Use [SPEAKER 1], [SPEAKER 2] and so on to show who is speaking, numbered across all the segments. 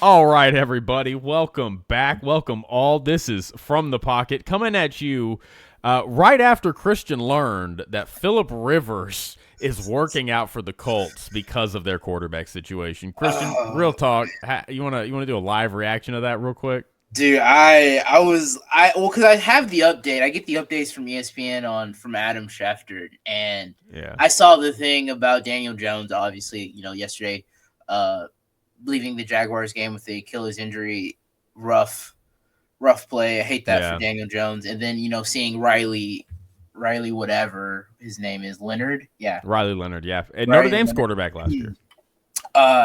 [SPEAKER 1] All right, everybody, welcome back. Welcome all. This is From the Pocket coming at you right after Christian learned that Phillip Rivers is working out for the Colts because of their quarterback situation. Christian, real talk, you wanna do a live reaction of that real quick?
[SPEAKER 2] Dude, because I have the update. I get the updates from ESPN from Adam Schefter, and
[SPEAKER 1] Yeah.
[SPEAKER 2] I saw the thing about Daniel Jones. Obviously, yesterday, leaving the Jaguars game with the Achilles injury, rough play. I hate that for
[SPEAKER 1] Yeah.
[SPEAKER 2] Daniel Jones. And then seeing Riley, whatever his name is, Leonard. Yeah,
[SPEAKER 1] Riley Leonard, yeah. And Notre
[SPEAKER 2] Riley
[SPEAKER 1] Dame's
[SPEAKER 2] Leonard.
[SPEAKER 1] quarterback last year.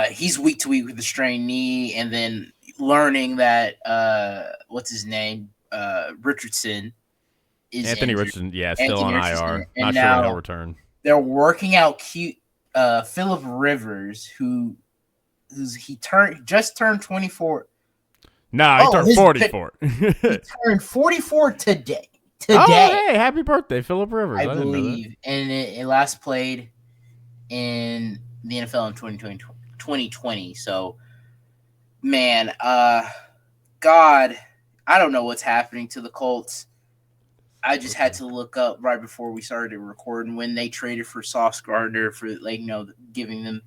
[SPEAKER 2] He's week to week with a strained knee, and then learning that what's his name, Richardson is
[SPEAKER 1] Anthony
[SPEAKER 2] injured.
[SPEAKER 1] Richardson, yeah, still on IR.
[SPEAKER 2] And
[SPEAKER 1] Not sure when
[SPEAKER 2] now
[SPEAKER 1] he'll return.
[SPEAKER 2] they're working out Phillip Rivers, he just turned 24.
[SPEAKER 1] Nah, he turned 44.
[SPEAKER 2] He turned 44 today.
[SPEAKER 1] Oh, hey, happy birthday, Phillip Rivers.
[SPEAKER 2] I believe, and it last played in the NFL in 2020. So, man, God, I don't know what's happening to the Colts. I just had to look up right before we started recording when they traded for Sauce Gardner for giving them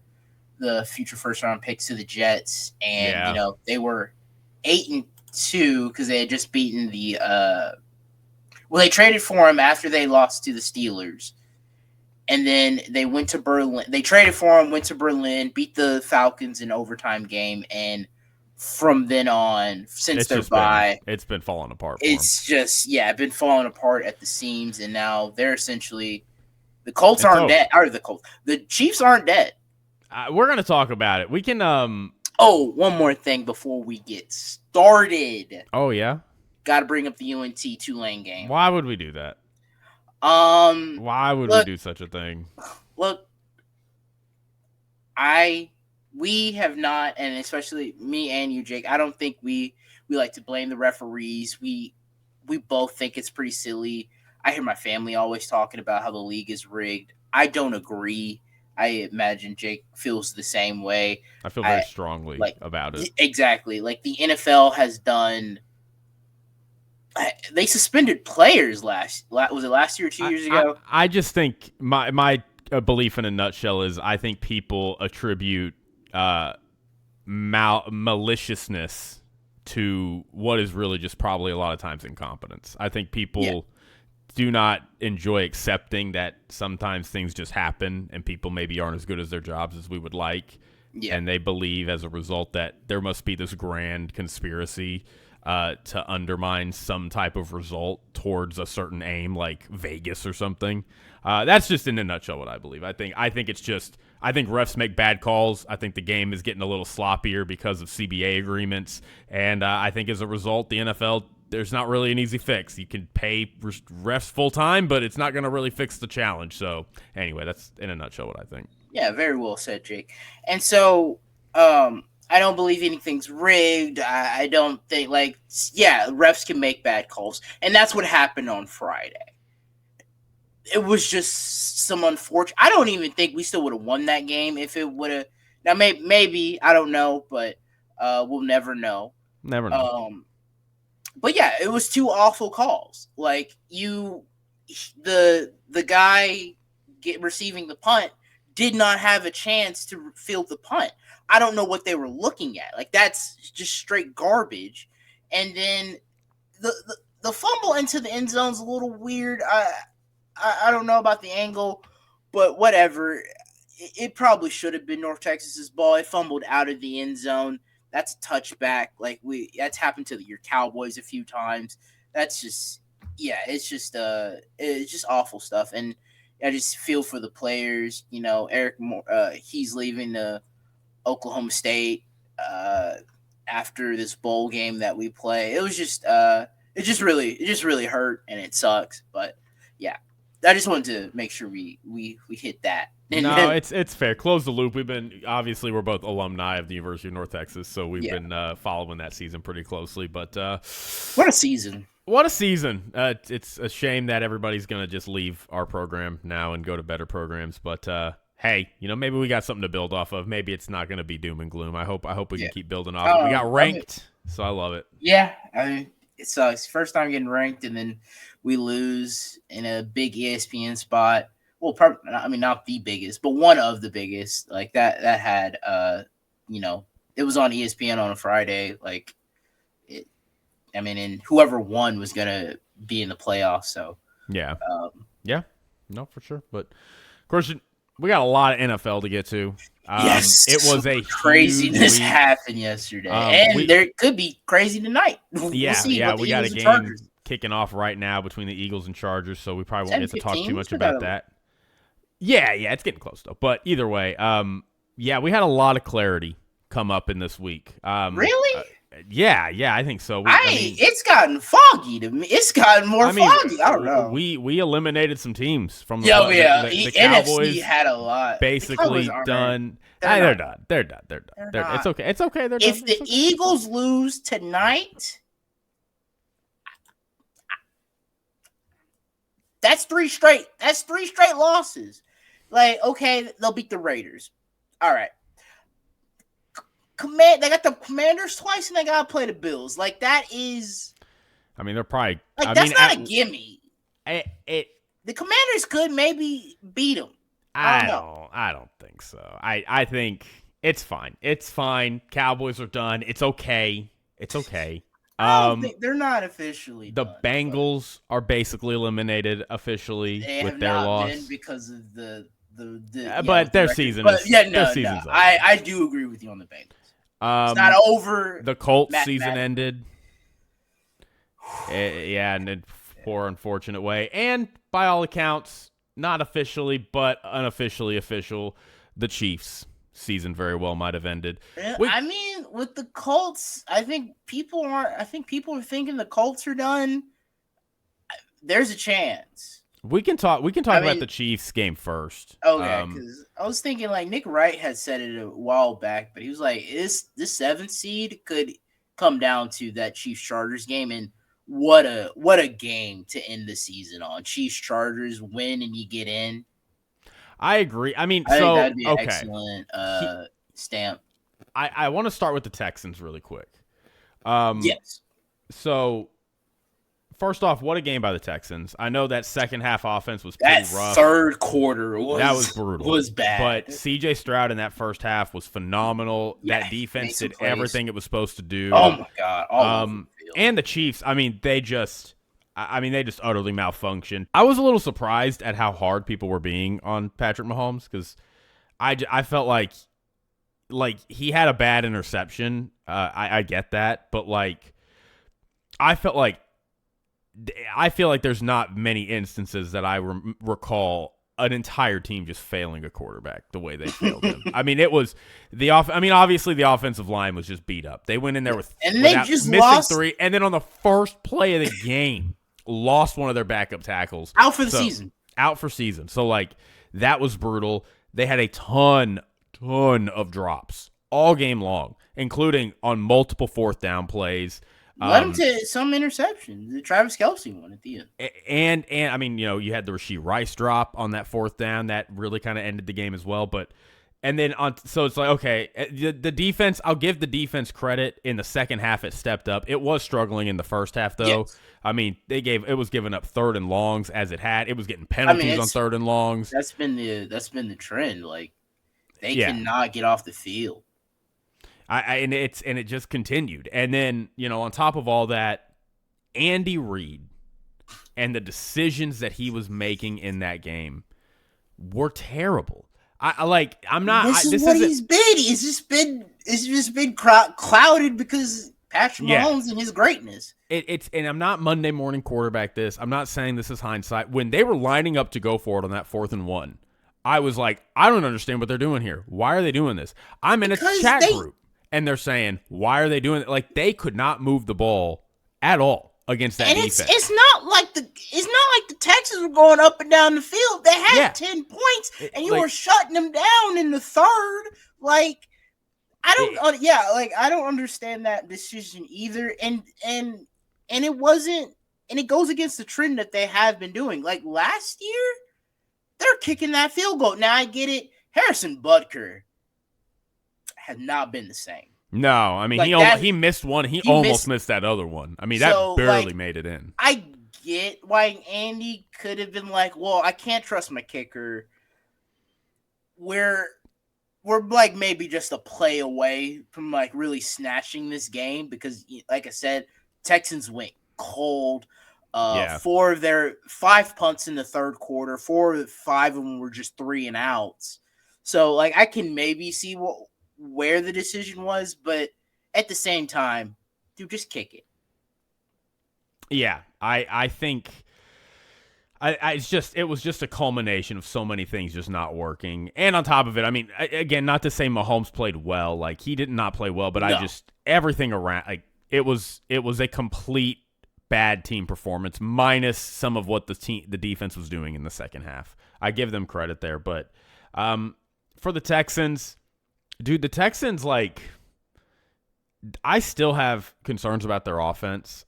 [SPEAKER 2] the future first round picks to the Jets, and they were 8-2 because they had just beaten the. They traded for him after they lost to the Steelers. And then they went to Berlin. They traded for him, went to Berlin, beat the Falcons in overtime game, and from then on, since their bye,
[SPEAKER 1] it's been falling apart.
[SPEAKER 2] It's just been falling apart at the seams, and now they're essentially the Colts aren't dead. Or the Chiefs aren't dead.
[SPEAKER 1] We're gonna talk about it. We can.
[SPEAKER 2] Oh, one more thing before we get started.
[SPEAKER 1] Oh yeah.
[SPEAKER 2] Got to bring up the UNT Tulane game.
[SPEAKER 1] Why would we do that? Why would we do such a thing?
[SPEAKER 2] Look, we have not, and especially me and you, Jake, I don't think we like to blame the referees. We both think it's pretty silly. I hear my family always talking about how the league is rigged. I don't agree. I imagine Jake feels the same way.
[SPEAKER 1] I feel very strongly about it.
[SPEAKER 2] Exactly. Like the NFL has done. They suspended players was it last year or 2 years ago?
[SPEAKER 1] I just think my belief in a nutshell is I think people attribute maliciousness to what is really just probably a lot of times incompetence. I think people do not enjoy accepting that sometimes things just happen and people maybe aren't as good as their jobs as we would like. Yeah. And they believe as a result that there must be this grand conspiracy to undermine some type of result towards a certain aim, like Vegas or something. That's just in a nutshell what I believe. I think refs make bad calls. I think the game is getting a little sloppier because of CBA agreements, and I think as a result, the NFL, there's not really an easy fix. You can pay refs full time, but it's not going to really fix the challenge. So anyway, that's in a nutshell what I think.
[SPEAKER 2] Yeah, very well said, Jake. And so, I don't believe anything's rigged. I don't think refs can make bad calls. And that's what happened on Friday. It was just some unfortunate. I don't even think we still would have won that game if it would have. Now, maybe, I don't know, but we'll never know.
[SPEAKER 1] Never know.
[SPEAKER 2] But yeah, it was two awful calls. Like the guy receiving the punt did not have a chance to field the punt. I don't know what they were looking at. Like, that's just straight garbage. And then the fumble into the end zone is a little weird. I don't know about the angle, but whatever. It probably should have been North Texas's ball. It fumbled out of the end zone. That's a touchback. That's happened to your Cowboys a few times. That's just it's just awful stuff. And I just feel for the players. Eric Moore, he's leaving the Oklahoma State after this bowl game that we play. It was just it just really hurt, and it sucks. But yeah, I just wanted to make sure we hit that.
[SPEAKER 1] No, it's fair. Close the loop. We're both alumni of the University of North Texas, so we've been following that season pretty closely. But
[SPEAKER 2] what a season!
[SPEAKER 1] What a season! It's a shame that everybody's gonna just leave our program now and go to better programs. But hey, maybe we got something to build off of. Maybe it's not going to be doom and gloom. I hope we can keep building off it. We got ranked, so I love it.
[SPEAKER 2] Yeah, I mean, it sucks. First time getting ranked, and then we lose in a big ESPN spot. Well, not the biggest, but one of the biggest. Like that had, it was on ESPN on a Friday. Like, and whoever won was gonna be in the playoffs. So
[SPEAKER 1] yeah, no, for sure. But of course, we got a lot of NFL to get to.
[SPEAKER 2] Yes,
[SPEAKER 1] it was a
[SPEAKER 2] craziness happened yesterday, and there could be crazy tonight.
[SPEAKER 1] We'll see. Yeah, we got a game kicking off right now between the Eagles and Chargers, so we probably won't get to talk too much about that. Yeah, it's getting close though. But either way, we had a lot of clarity come up in this week.
[SPEAKER 2] Really?
[SPEAKER 1] Yeah, I think so.
[SPEAKER 2] It's gotten foggy to me. It's gotten more foggy. I don't know.
[SPEAKER 1] We eliminated some teams from the
[SPEAKER 2] the
[SPEAKER 1] Cowboys.
[SPEAKER 2] NFC had a lot.
[SPEAKER 1] Basically done. They're done. They're done. It's okay. It's okay. They're done.
[SPEAKER 2] If the Eagles lose tonight, that's three straight losses. Like, okay, they'll beat the Raiders. All right. They got the Commanders twice, and they got to play the Bills. Like, that is...
[SPEAKER 1] I mean, they're probably...
[SPEAKER 2] that's not a gimme. The Commanders could maybe beat them. I
[SPEAKER 1] don't think so. I think it's fine. It's fine. Cowboys are done. It's okay.
[SPEAKER 2] I don't think they're not officially
[SPEAKER 1] done. The Bengals are basically eliminated officially with their loss.
[SPEAKER 2] Been because of
[SPEAKER 1] but their season is... Their season's over.
[SPEAKER 2] I do agree with you on the Bengals. It's not over.
[SPEAKER 1] The Colts season ended. In a poor, unfortunate way. And by all accounts, not officially, but unofficially official, the Chiefs season very well might have ended.
[SPEAKER 2] With the Colts, I think people are thinking the Colts are done. There's a chance.
[SPEAKER 1] We can talk about the Chiefs game first.
[SPEAKER 2] Okay, because I was thinking like Nick Wright had said it a while back, but he was like, this 7th seed could come down to that Chiefs-Chargers game, and what a game to end the season on. Chiefs-Chargers win and you get in.
[SPEAKER 1] I agree. I mean,
[SPEAKER 2] I think that'd be an excellent stamp.
[SPEAKER 1] I want to start with the Texans really quick.
[SPEAKER 2] Yes.
[SPEAKER 1] So, first off, what a game by the Texans. I know that second half offense was pretty rough.
[SPEAKER 2] Third quarter
[SPEAKER 1] was brutal.
[SPEAKER 2] Was bad.
[SPEAKER 1] But C.J. Stroud in that first half was phenomenal. That defense did everything it was supposed to do.
[SPEAKER 2] Oh, my God.
[SPEAKER 1] And the Chiefs, they just utterly malfunctioned. I was a little surprised at how hard people were being on Patrick Mahomes because I felt like he had a bad interception. I get that, but I feel like there's not many instances that I recall an entire team just failing a quarterback the way they failed him. It was obviously the offensive line was just beat up. They went in there missing 3, and then on the first play of the game, lost one of their backup tackles.
[SPEAKER 2] Out for season.
[SPEAKER 1] So that was brutal. They had a ton of drops all game long, including on multiple 4th down plays.
[SPEAKER 2] Led him to some interceptions. The Travis Kelce one at the end.
[SPEAKER 1] And you had the Rashee Rice drop on that 4th down that really kind of ended the game as well. So it's like, okay, the defense, I'll give the defense credit. In the second half, it stepped up. It was struggling in the first half, though. Yes. It was giving up 3rd and longs as it had. It was getting penalties on 3rd and longs.
[SPEAKER 2] That's been the trend. They cannot get off the field.
[SPEAKER 1] And it just continued. And then, on top of all that, Andy Reid and the decisions that he was making in that game were terrible. This is what he's been. It's just been clouded because Patrick Mahomes and his greatness. And I'm not Monday morning quarterback this. I'm not saying this is hindsight. When they were lining up to go for it on that 4th and 1, I was like, I don't understand what they're doing here. Why are they doing this? I'm in a chat group. And they're saying, why are they doing it? They could not move the ball at all against that defense.
[SPEAKER 2] It's not like the Texans were going up and down the field. They had 10 points, and you were shutting them down in the 3rd. I don't understand that decision either. And it wasn't, and it goes against the trend that they have been doing. Last year, they're kicking that field goal. Now I get it. Harrison Butker has not been the same.
[SPEAKER 1] No, I mean, he missed one. He almost missed that other one. I mean, that barely made it in.
[SPEAKER 2] I get why Andy could have been like, well, I can't trust my kicker. We're like maybe just a play away from like really snatching this game because, like I said, Texans went cold. 4 of their 5 punts in the third quarter, 5 of them were just 3 and outs. So like I can maybe see where the decision was, but at the same time, dude, just kick it.
[SPEAKER 1] Yeah, I think it was just a culmination of so many things just not working. And on top of it, I mean, again, not to say Mahomes played well, like he did not play well, but no. Everything around, like it was a complete bad team performance minus some of what the defense was doing in the second half. I give them credit there, but for the Texans, dude, the Texans, like, I still have concerns about their offense.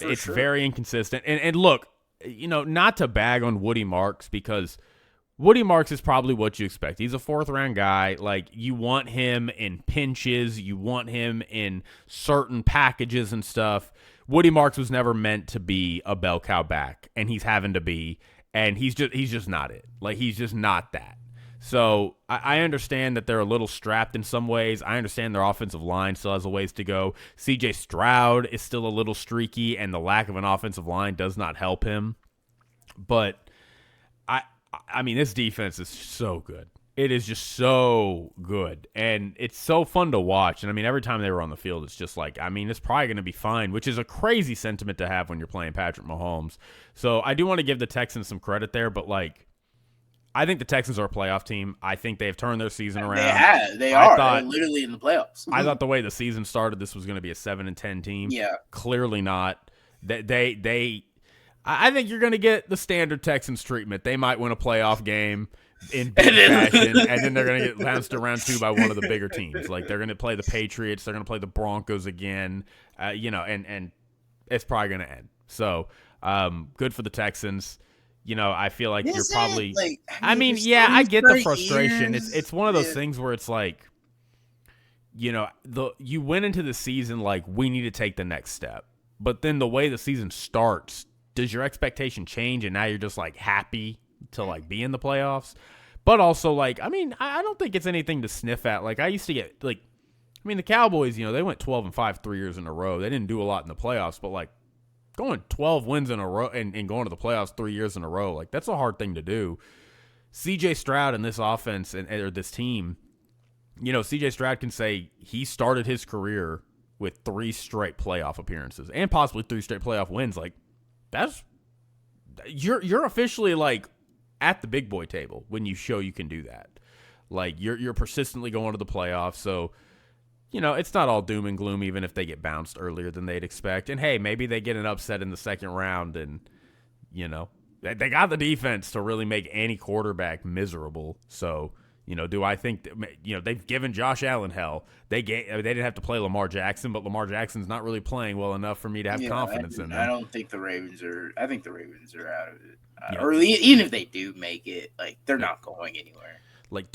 [SPEAKER 1] It's sure. Very inconsistent. And look, not to bag on Woody Marks because Woody Marks is probably what you expect. He's a 4th-round guy. Like, you want him in pinches. You want him in certain packages and stuff. Woody Marks was never meant to be a bell cow back, and he's having to be, and he's just not it. Like, he's just not that. So I understand that they're a little strapped in some ways. I understand their offensive line still has a ways to go. C.J. Stroud is still a little streaky, and the lack of an offensive line does not help him. But, I mean, this defense is so good. It is just so good, and it's so fun to watch. And, I mean, every time they were on the field, it's just like, I mean, it's probably going to be fine, which is a crazy sentiment to have when you're playing Patrick Mahomes. So I do want to give the Texans some credit there, but, like, I think the Texans are a playoff team. I think they've turned their season around.
[SPEAKER 2] They are. They're literally in the playoffs.
[SPEAKER 1] I thought the way the season started, this was going to be a 7-10 team.
[SPEAKER 2] Yeah.
[SPEAKER 1] Clearly not. I think you're going to get the standard Texans treatment. They might win a playoff game in big fashion, and then they're going to get bounced to round 2 by one of the bigger teams. Like, they're going to play the Patriots. They're going to play the Broncos again, and it's probably going to end. So, good for the Texans. I feel like you're probably like, I get the frustration. It's one of those things where it's like, you went into the season like, we need to take the next step. But then the way the season starts, does your expectation change and now you're just like happy to like be in the playoffs? But also, like, I mean, I don't think it's anything to sniff at. Like, I used to get like, I mean, the Cowboys, they went 12-5 3 years in a row. They didn't do a lot in the playoffs, but like, going 12 wins in a row and going to the playoffs 3 years in a row, like, that's a hard thing to do. C.J. Stroud and this offense or this team, C.J. Stroud can say he started his career with 3 straight playoff appearances and possibly 3 straight playoff wins. Like, you're officially like at the big boy table when you show you can do that. Like, you're persistently going to the playoffs, so. It's not all doom and gloom even if they get bounced earlier than they'd expect. And, hey, maybe they get an upset in the second round and, they got the defense to really make any quarterback miserable. So, do I think that, they've given Josh Allen hell. They didn't have to play Lamar Jackson, but Lamar Jackson's not really playing well enough for me to have confidence in them.
[SPEAKER 2] I don't think the Ravens are – I think the Ravens are out of it. Or even if they do make it, like, they're not going anywhere.
[SPEAKER 1] Like,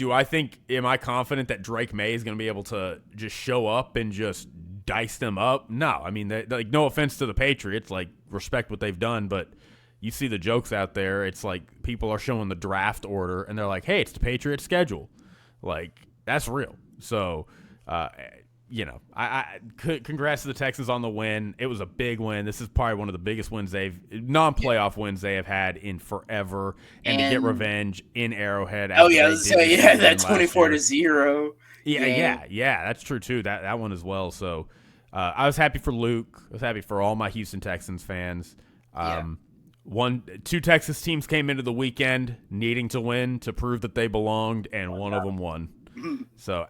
[SPEAKER 1] am I confident that Drake May is going to be able to just show up and just dice them up? No. I mean, like, no offense to the Patriots, like, respect what they've done, but you see the jokes out there. It's like people are showing the draft order, and they're like, hey, it's the Patriots schedule. Like, that's real. So, congrats to the Texans on the win. It was a big win. This is probably one of the biggest wins non-playoff wins they have had in forever. And to get revenge in Arrowhead.
[SPEAKER 2] That 24-0.
[SPEAKER 1] Yeah, that's true too. That one as well. So I was happy for Luke. I was happy for all my Houston Texans fans. 2 Texas teams came into the weekend needing to win to prove that they belonged, and one of them won. So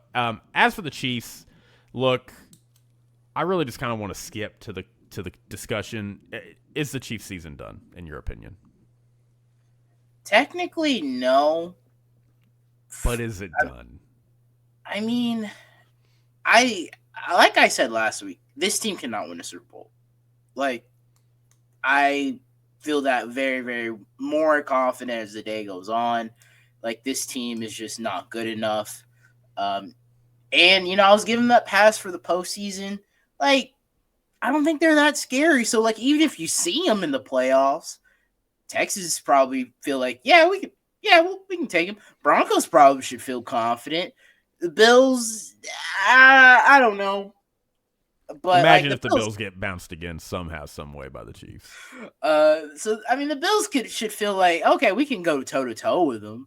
[SPEAKER 1] as for the Chiefs, look, I really just kind of want to skip to the discussion. Is the Chiefs season done, in your opinion?
[SPEAKER 2] Technically, no.
[SPEAKER 1] But is it done?
[SPEAKER 2] I mean, like I said last week, this team cannot win a Super Bowl. Like, I feel that very, very more confident as the day goes on. Like, this team is just not good enough. And, I was giving that pass for the postseason. Like, I don't think they're that scary. So, like, even if you see them in the playoffs, Texas probably feel like, we can take them. Broncos probably should feel confident. The Bills, I don't know. But
[SPEAKER 1] imagine if the Bills get bounced again somehow, some way by the Chiefs.
[SPEAKER 2] So I mean, the Bills should feel like, okay, we can go toe to toe with them.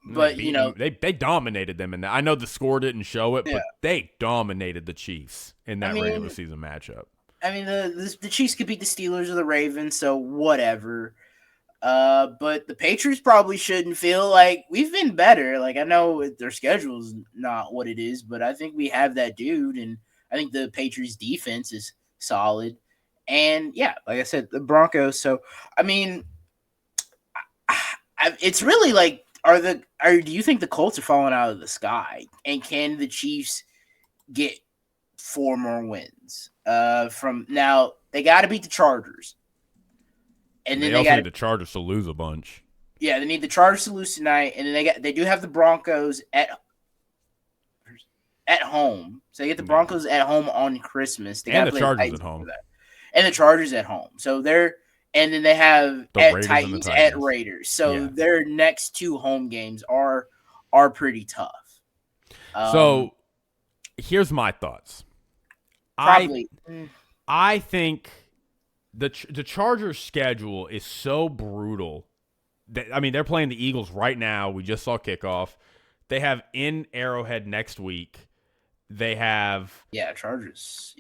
[SPEAKER 2] But
[SPEAKER 1] they dominated them in that. I know the score didn't show it, but they dominated the Chiefs in that regular season matchup.
[SPEAKER 2] I mean, the Chiefs could beat the Steelers or the Ravens, so whatever. But the Patriots probably shouldn't feel like we've been better. Like, I know their schedule's not what it is, but I think we have that dude, and I think the Patriots defense is solid. And like I said, the Broncos. So I mean, it's really like, do you think the Colts are falling out of the sky? And can the Chiefs get 4 more wins? From now, they got to beat the Chargers. And then
[SPEAKER 1] they also need the Chargers to lose a bunch.
[SPEAKER 2] Yeah, they need the Chargers to lose tonight, and then they do have the Broncos at home. So they get the Broncos at home on Christmas. They
[SPEAKER 1] and the Chargers at home.
[SPEAKER 2] And the Chargers at home. So and then they have Titans at Raiders. So their next 2 home games are pretty tough.
[SPEAKER 1] So here's my thoughts.
[SPEAKER 2] Probably.
[SPEAKER 1] I think the Chargers' schedule is so brutal. They're playing the Eagles right now. We just saw kickoff. They have in Arrowhead next week. They have
[SPEAKER 2] Chargers.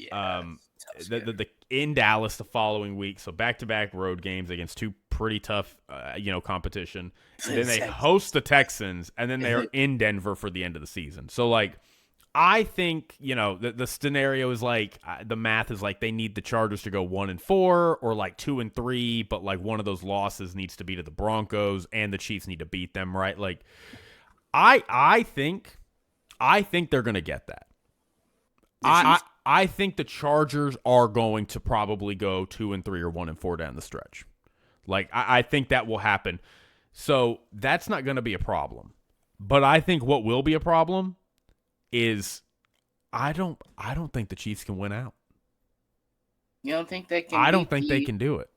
[SPEAKER 1] The in Dallas the following week. So back-to-back road games against 2 pretty tough competition. And then they host the Texans, and then they're in Denver for the end of the season. So like, I think, the scenario is like, the math is like they need the Chargers to go 1-4 or like 2-3, but like one of those losses needs to be to the Broncos, and the Chiefs need to beat them, right? Like, I think they're going to get that. I think the Chargers are going to probably go 2-3 or 1-4 down the stretch. Like, I think that will happen. So that's not going to be a problem. But I think what will be a problem is I don't think the Chiefs can win out.
[SPEAKER 2] You don't think they can?
[SPEAKER 1] I don't think they can do it.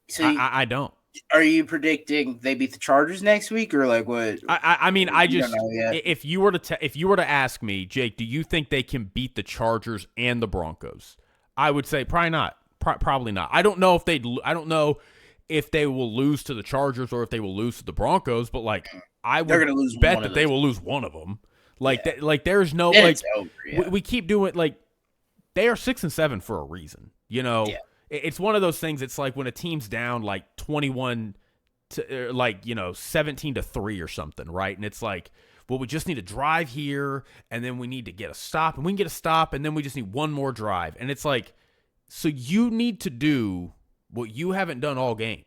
[SPEAKER 1] So I don't.
[SPEAKER 2] Are you predicting they beat the Chargers next week, or like what?
[SPEAKER 1] I mean, if you were to ask me, Jake, do you think they can beat the Chargers and the Broncos? I would say probably not. Probably not. I don't know if they will lose to the Chargers or if they will lose to the Broncos, but like I would bet that they will lose one of them. Like there's no then like over, we keep doing like they are 6-7 for a reason. It's one of those things. It's like when a team's down like 21 to 17-3 or something, right? And it's like, well, we just need to drive here, and then we need to get a stop, and we can get a stop, and then we just need one more drive. And it's like, so you need to do what you haven't done all game.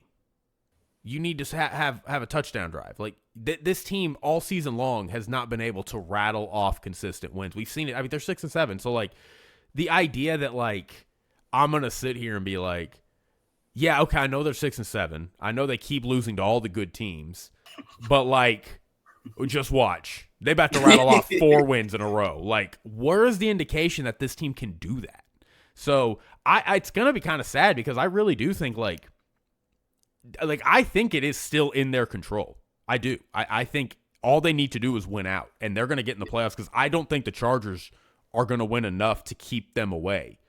[SPEAKER 1] You need to have a touchdown drive. Like this team all season long has not been able to rattle off consistent wins. We've seen it. I mean, they're 6-7. So like the idea that like I'm gonna sit here and be like, yeah, okay, I know they're 6-7. I know they keep losing to all the good teams, but like, just watch. They about to rattle off 4 wins in a row. Like, where is the indication that this team can do that? So it's gonna be kind of sad because I really do think like I think it is still in their control. I do. I think all they need to do is win out, and they're gonna get in the playoffs because I don't think the Chargers are gonna win enough to keep them away.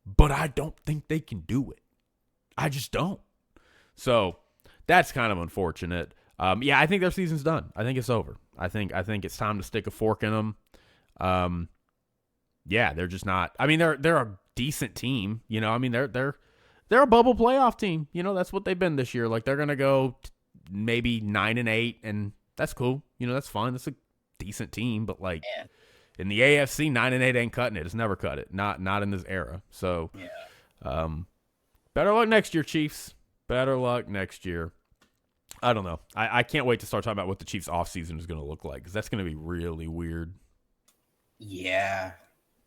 [SPEAKER 1] But I don't think they can do it. I just don't. So that's kind of unfortunate. I think their season's done. I think it's over. I think it's time to stick a fork in them. They're just not. I mean, they're a decent team. I mean, they're a bubble playoff team. That's what they've been this year. Like they're gonna go maybe 9-8, and that's cool. That's fine. That's a decent team. But like in the AFC, 9-8 ain't cutting it. It's never cut it. Not in this era. So better luck next year, Chiefs. Better luck next year. I don't know. I can't wait to start talking about what the Chiefs offseason is going to look like because that's going to be really weird.
[SPEAKER 2] Yeah.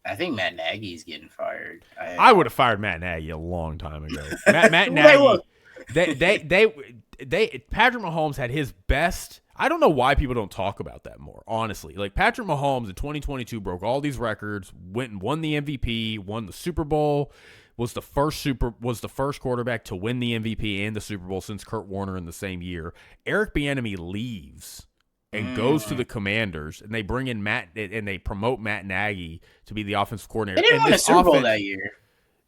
[SPEAKER 2] I think Matt Nagy's getting fired.
[SPEAKER 1] I would have fired Matt Nagy a long time ago. Matt Nagy, they Patrick Mahomes had his best. I don't know why people don't talk about that more, honestly. Like, Patrick Mahomes in 2022 broke all these records, went and won the MVP, won the Super Bowl, was the first quarterback to win the MVP and the Super Bowl since Kurt Warner in the same year. Eric Bieniemy leaves and goes to the Commanders, and they bring in and they promote Matt Nagy to be the offensive coordinator.
[SPEAKER 2] They didn't win a Super Bowl that year.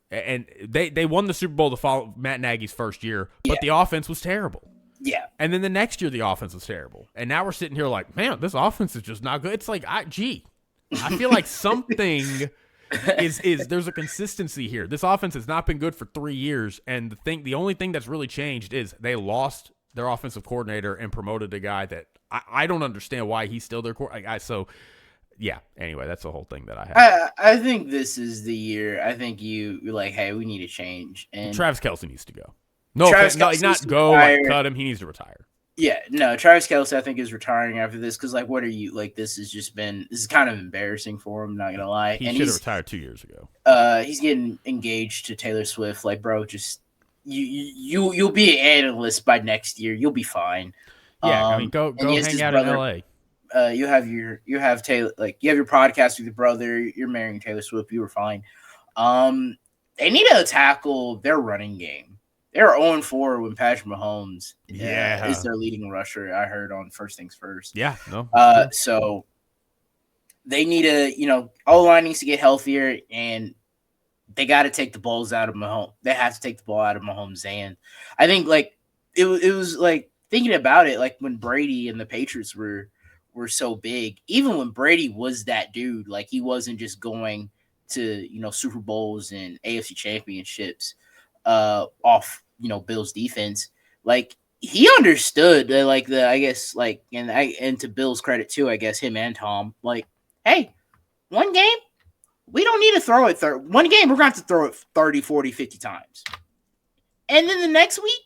[SPEAKER 1] And they won the Super Bowl to follow Matt Nagy's first year, but the offense was terrible.
[SPEAKER 2] Yeah.
[SPEAKER 1] And then the next year, the offense was terrible. And now we're sitting here like, man, this offense is just not good. It's like, I feel like something is there's a consistency here. This offense has not been good for 3 years. And the only thing that's really changed is they lost their offensive coordinator and promoted a guy that I don't understand why he's still their coordinator. So, yeah. Anyway, that's the whole thing that I have.
[SPEAKER 2] I think this is the year. I think you're like, hey, we need to change. And
[SPEAKER 1] Travis Kelce needs to go. No, not go, like, cut him. He needs to retire.
[SPEAKER 2] Yeah, no, Travis Kelce, I think, is retiring after this because, like, what are you like? This is kind of embarrassing for him. Not gonna lie,
[SPEAKER 1] he should have retired 2 years ago.
[SPEAKER 2] He's getting engaged to Taylor Swift. Like, bro, just you'll be an analyst by next year. You'll be fine.
[SPEAKER 1] Yeah, I mean, go hang out in LA.
[SPEAKER 2] You have Taylor, like, you have your podcast with your brother. You're marrying Taylor Swift. You were fine. They need to tackle their running game. They're 0-4 when Patrick Mahomes is their leading rusher. I heard on First Things First.
[SPEAKER 1] Yeah, no.
[SPEAKER 2] So they need to, O-line needs to get healthier, and they got to take the balls out of Mahomes. They have to take the ball out of Mahomes' hand. I think, like, it was like thinking about it, like when Brady and the Patriots were so big. Even when Brady was that dude, like, he wasn't just going to Super Bowls and AFC championships off Bills defense. Like, he understood that, like, I guess, like, and to Bill's credit too, I guess, him and Tom, like, hey, one game we don't need to throw it one game we're going to have to throw it 30, 40, 50 times, and then the next week,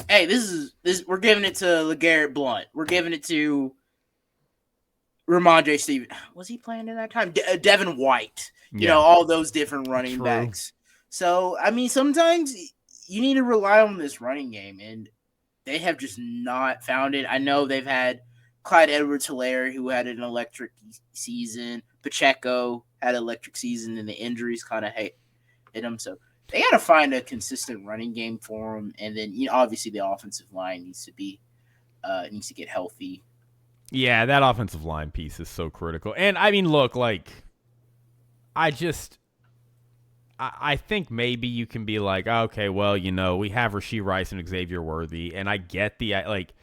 [SPEAKER 2] hey, this we're giving it to LeGarrette Blount, we're giving it to Ramondre Stevenson. Was he playing at that time? Devin White, all those different running backs. So, I mean, sometimes you need to rely on this running game, and they have just not found it. I know they've had Clyde Edwards-Helaire, who had an electric season. Pacheco had an electric season, and the injuries kind of hit him. So they got to find a consistent running game for them, and then obviously the offensive line needs to get healthy.
[SPEAKER 1] Yeah, that offensive line piece is so critical. And I mean, look, like, I think maybe you can be like, okay, well, we have Rashee Rice and Xavier Worthy, and I get the, like,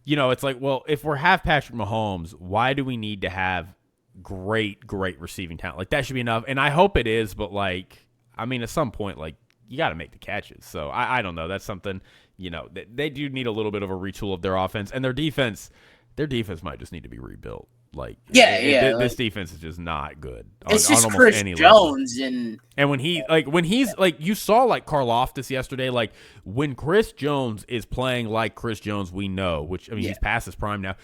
[SPEAKER 1] it's like, well, if we have Patrick Mahomes, why do we need to have great receiving talent? Like, that should be enough, and I hope it is, but, like, I mean, at some point, like, you got to make the catches. So I don't know. That's something, they do need a little bit of a retool of their offense, and their defense might just need to be rebuilt. Like, this defense is just not good.
[SPEAKER 2] It's just Chris Jones and
[SPEAKER 1] when he's like, you saw, like, Karlaftis yesterday. Like, when Chris Jones is playing like Chris Jones, we know, which, I mean, he's past his prime now.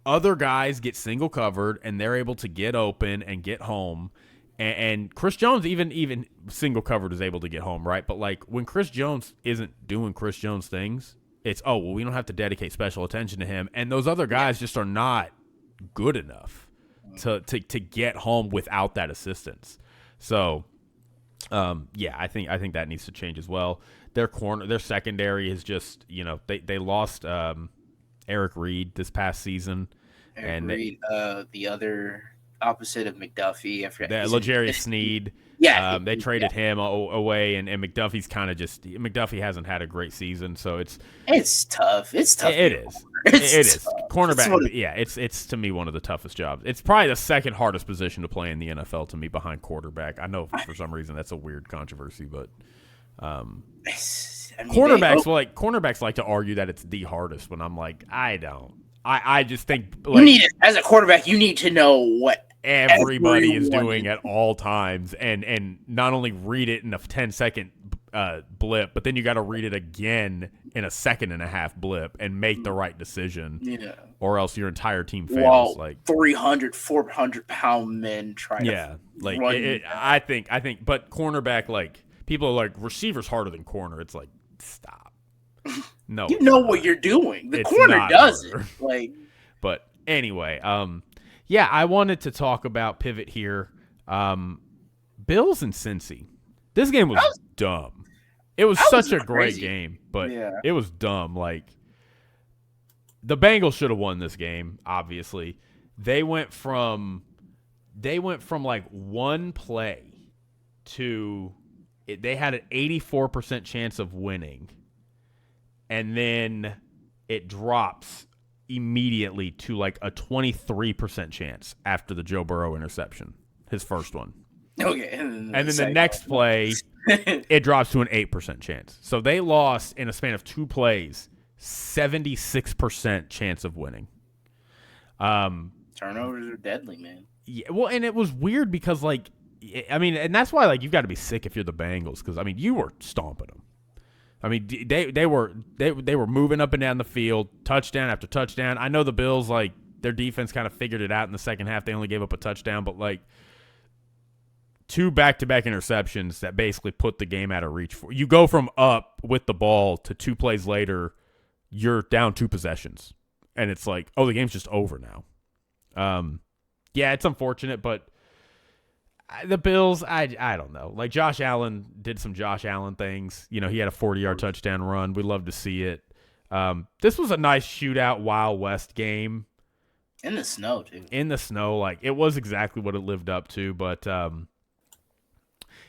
[SPEAKER 1] Other guys get single covered and they're able to get open and get home. And Chris Jones, even single covered, is able to get home, right? But, like, when Chris Jones isn't doing Chris Jones things, it's, oh, well, we don't have to dedicate special attention to him. And those other guys just are not good enough to get home without that assistance. So, I think that needs to change as well. Their secondary is just, they lost Eric Reed this past season.
[SPEAKER 2] The other opposite of McDuffie. I forget.
[SPEAKER 1] L'Jarius Sneed.
[SPEAKER 2] Yeah.
[SPEAKER 1] They traded him away, and McDuffie's kind of just – McDuffie hasn't had a great season, so it's
[SPEAKER 2] tough. It's tough.
[SPEAKER 1] It is. It is. Cornerback, it's to me one of the toughest jobs. It's probably the second hardest position to play in the NFL to me, behind quarterback. I know for some reason that's a weird controversy, but cornerbacks like to argue that it's the hardest, when I'm like, I don't. I just think, like,
[SPEAKER 2] as a quarterback, you need to know what
[SPEAKER 1] everybody is doing at all times, and not only read it in a 10-second blip, but then you got to read it again in a second and a half blip and make the right decision, or else your entire team fails. Like
[SPEAKER 2] 300, 400-pound men trying to run.
[SPEAKER 1] I think, but cornerback, like, people are like, receiver's harder than corner. It's like, stop. No,
[SPEAKER 2] you know what you're doing. The corner does it. Like,
[SPEAKER 1] but anyway, yeah, I wanted to talk about pivot here. Bills and Cincy. This game was dumb. It was such a great game, but it was dumb. Like, the Bengals should have won this game, obviously. They went from like one play to they had an 84% chance of winning. And then it drops immediately to like a 23% chance after the Joe Burrow interception, his first one.
[SPEAKER 2] Okay.
[SPEAKER 1] And then the next play, it drops to an 8% chance. So they lost in a span of 2 plays, 76% chance of winning.
[SPEAKER 2] Turnovers are deadly, man.
[SPEAKER 1] Yeah, well, and it was weird because, like, I mean, and that's why, like, you've got to be sick if you're the Bengals because, I mean, you were stomping them. I mean, they were moving up and down the field, touchdown after touchdown. I know the Bills, like, their defense kind of figured it out in the second half. They only gave up a touchdown, but, like, 2 back-to-back interceptions that basically put the game out of reach. You go from up with the ball to 2 plays later, you're down 2 possessions. And it's like, oh, the game's just over now. Yeah, it's unfortunate, but the Bills, I don't know. Like, Josh Allen did some Josh Allen things. You know, he had a 40-yard touchdown run. We love to see it. This was a nice shootout Wild West game.
[SPEAKER 2] In the snow, too.
[SPEAKER 1] In the snow. Like, it was exactly what it lived up to. But,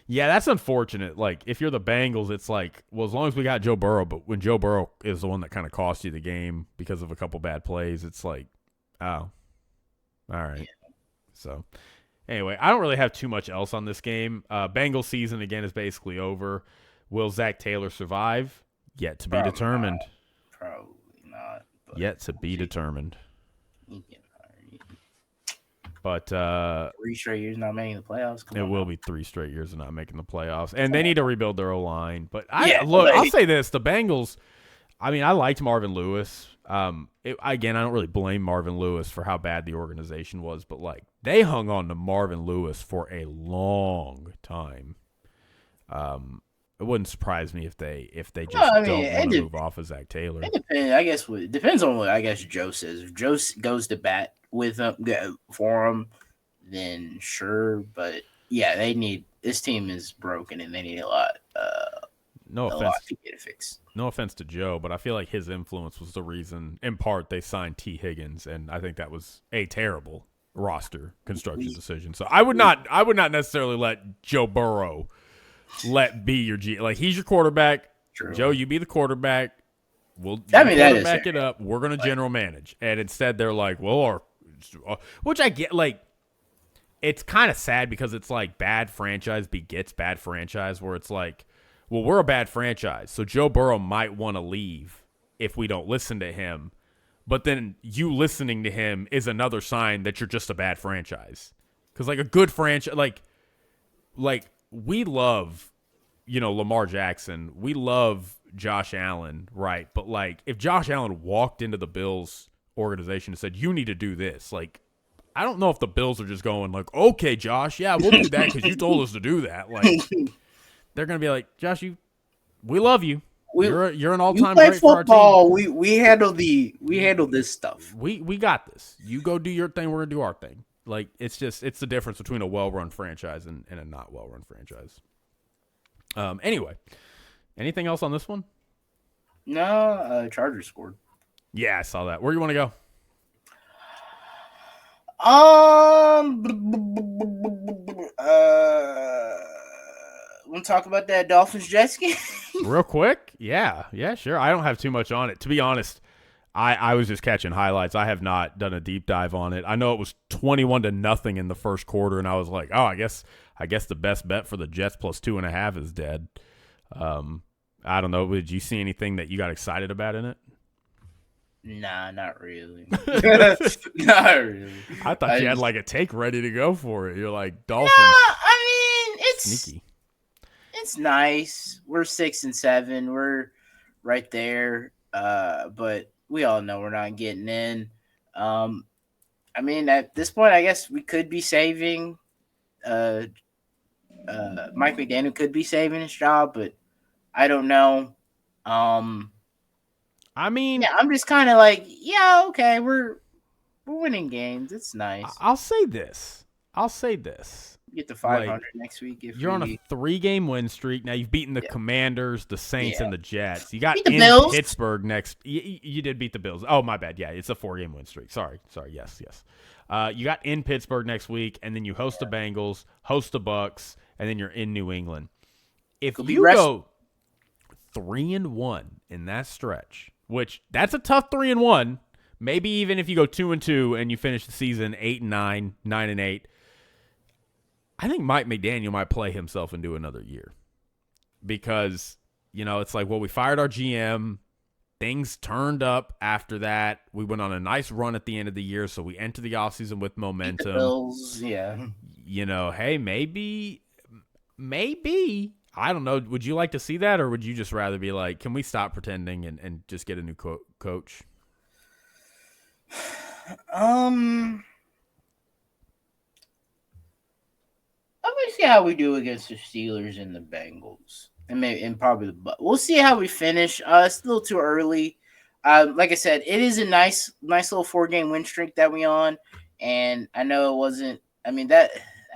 [SPEAKER 1] yeah, that's unfortunate. Like, if you're the Bengals, it's like, well, as long as we got Joe Burrow, but when Joe Burrow is the one that kind of cost you the game because of a couple bad plays, it's like, oh, all right. Yeah. So, anyway, I don't really have too much else on this game. Bengals season, again, is basically over. Will Zach Taylor survive? Yet to be determined.
[SPEAKER 2] Probably not.
[SPEAKER 1] Yet to be determined. But
[SPEAKER 2] 3 straight years not making the playoffs.
[SPEAKER 1] It will be 3 straight years of not making the playoffs. And they need to rebuild their O-line. But I'll say this. The Bengals, I mean, I liked Marvin Lewis. Again, I don't really blame Marvin Lewis for how bad the organization was, but like they hung on to Marvin Lewis for a long time. It wouldn't surprise me if they just don't want to move off of Zach Taylor.
[SPEAKER 2] It depends. I guess it depends on what Joe says. If Joe goes to bat with him for him, then sure. But yeah, this team is broken and they need a lot.
[SPEAKER 1] No offense.
[SPEAKER 2] A lot to get it fixed.
[SPEAKER 1] No offense to Joe, but I feel like his influence was the reason, in part, they signed T. Higgins, and I think that was a terrible roster construction decision. So I would not necessarily let Joe Burrow be your G. Like, he's your quarterback. True. Joe, you be the quarterback. Quarterback it up. We're going to general manage. And instead, they're like, well, which I get, like, it's kind of sad because it's like bad franchise begets bad franchise, where it's like, well, we're a bad franchise, so Joe Burrow might want to leave if we don't listen to him. But then you listening to him is another sign that you're just a bad franchise. Because, like, a good franchise, like we love, Lamar Jackson. We love Josh Allen, right? But, like, if Josh Allen walked into the Bills organization and said, you need to do this, like, I don't know if the Bills are just going, like, okay, Josh, yeah, we'll do that because you told us to do that. Like, they're going to be like, Josh, we love you. You're an all-time great for our team.
[SPEAKER 2] We handle this stuff.
[SPEAKER 1] We got this. You go do your thing. We're going to do our thing. Like, it's the difference between a well-run franchise and a not well-run franchise. Anyway, anything else on this one?
[SPEAKER 2] No, Chargers scored.
[SPEAKER 1] Yeah, I saw that. Where do you want to go?
[SPEAKER 2] Want to talk about that Dolphins-Jets game?
[SPEAKER 1] Real quick? Yeah, sure. I don't have too much on it. To be honest, I was just catching highlights. I have not done a deep dive on it. I know it was 21-0 in the first quarter, and I was like, oh, I guess the best bet for the Jets plus 2.5 is dead. I don't know. Did you see anything that you got excited about in it?
[SPEAKER 2] Nah, not really. Not really.
[SPEAKER 1] I thought you had like a take ready to go for it. You're like, Dolphins.
[SPEAKER 2] No, I mean, it's
[SPEAKER 1] sneaky.
[SPEAKER 2] It's nice. We're 6-7. We're right there. But we all know we're not getting in. I mean, at this point, I guess we could be saving. Mike McDaniel could be saving his job, but I don't know.
[SPEAKER 1] I mean,
[SPEAKER 2] Yeah, I'm just kind of like, yeah, okay, we're winning games. It's nice.
[SPEAKER 1] I'll say this. I'll say this.
[SPEAKER 2] Get to
[SPEAKER 1] Like,
[SPEAKER 2] 500 next week if
[SPEAKER 1] you're on a
[SPEAKER 2] we
[SPEAKER 1] 3-game win streak. Now you've beaten the
[SPEAKER 2] yeah
[SPEAKER 1] Commanders, the Saints,
[SPEAKER 2] yeah
[SPEAKER 1] and the Jets. You got
[SPEAKER 2] beat the
[SPEAKER 1] in
[SPEAKER 2] Bills.
[SPEAKER 1] Pittsburgh next. You did beat the Bills. Oh, my bad. Yeah, it's a 4-game win streak. Sorry. Yes. You got in Pittsburgh next week, and then you host the Bengals, host the Bucks, and then you're in New England. If you go 3-1 in that stretch, which that's a tough 3-1. Maybe even if you go 2-2 and you finish the season 8-9, 9-8. I think Mike McDaniel might play himself into another year because, it's like, well, we fired our GM. Things turned up after that. We went on a nice run at the end of the year, so we enter the offseason with momentum.
[SPEAKER 2] Beat the Bills, yeah.
[SPEAKER 1] Hey, maybe, I don't know. Would you like to see that, or would you just rather be like, can we stop pretending and just get a new coach?
[SPEAKER 2] I'm gonna see how we do against the Steelers and the Bengals, and probably the Bucks. We'll see how we finish. It's a little too early. Like I said, it is a nice little 4-game win streak that we on, and I know it wasn't. I mean that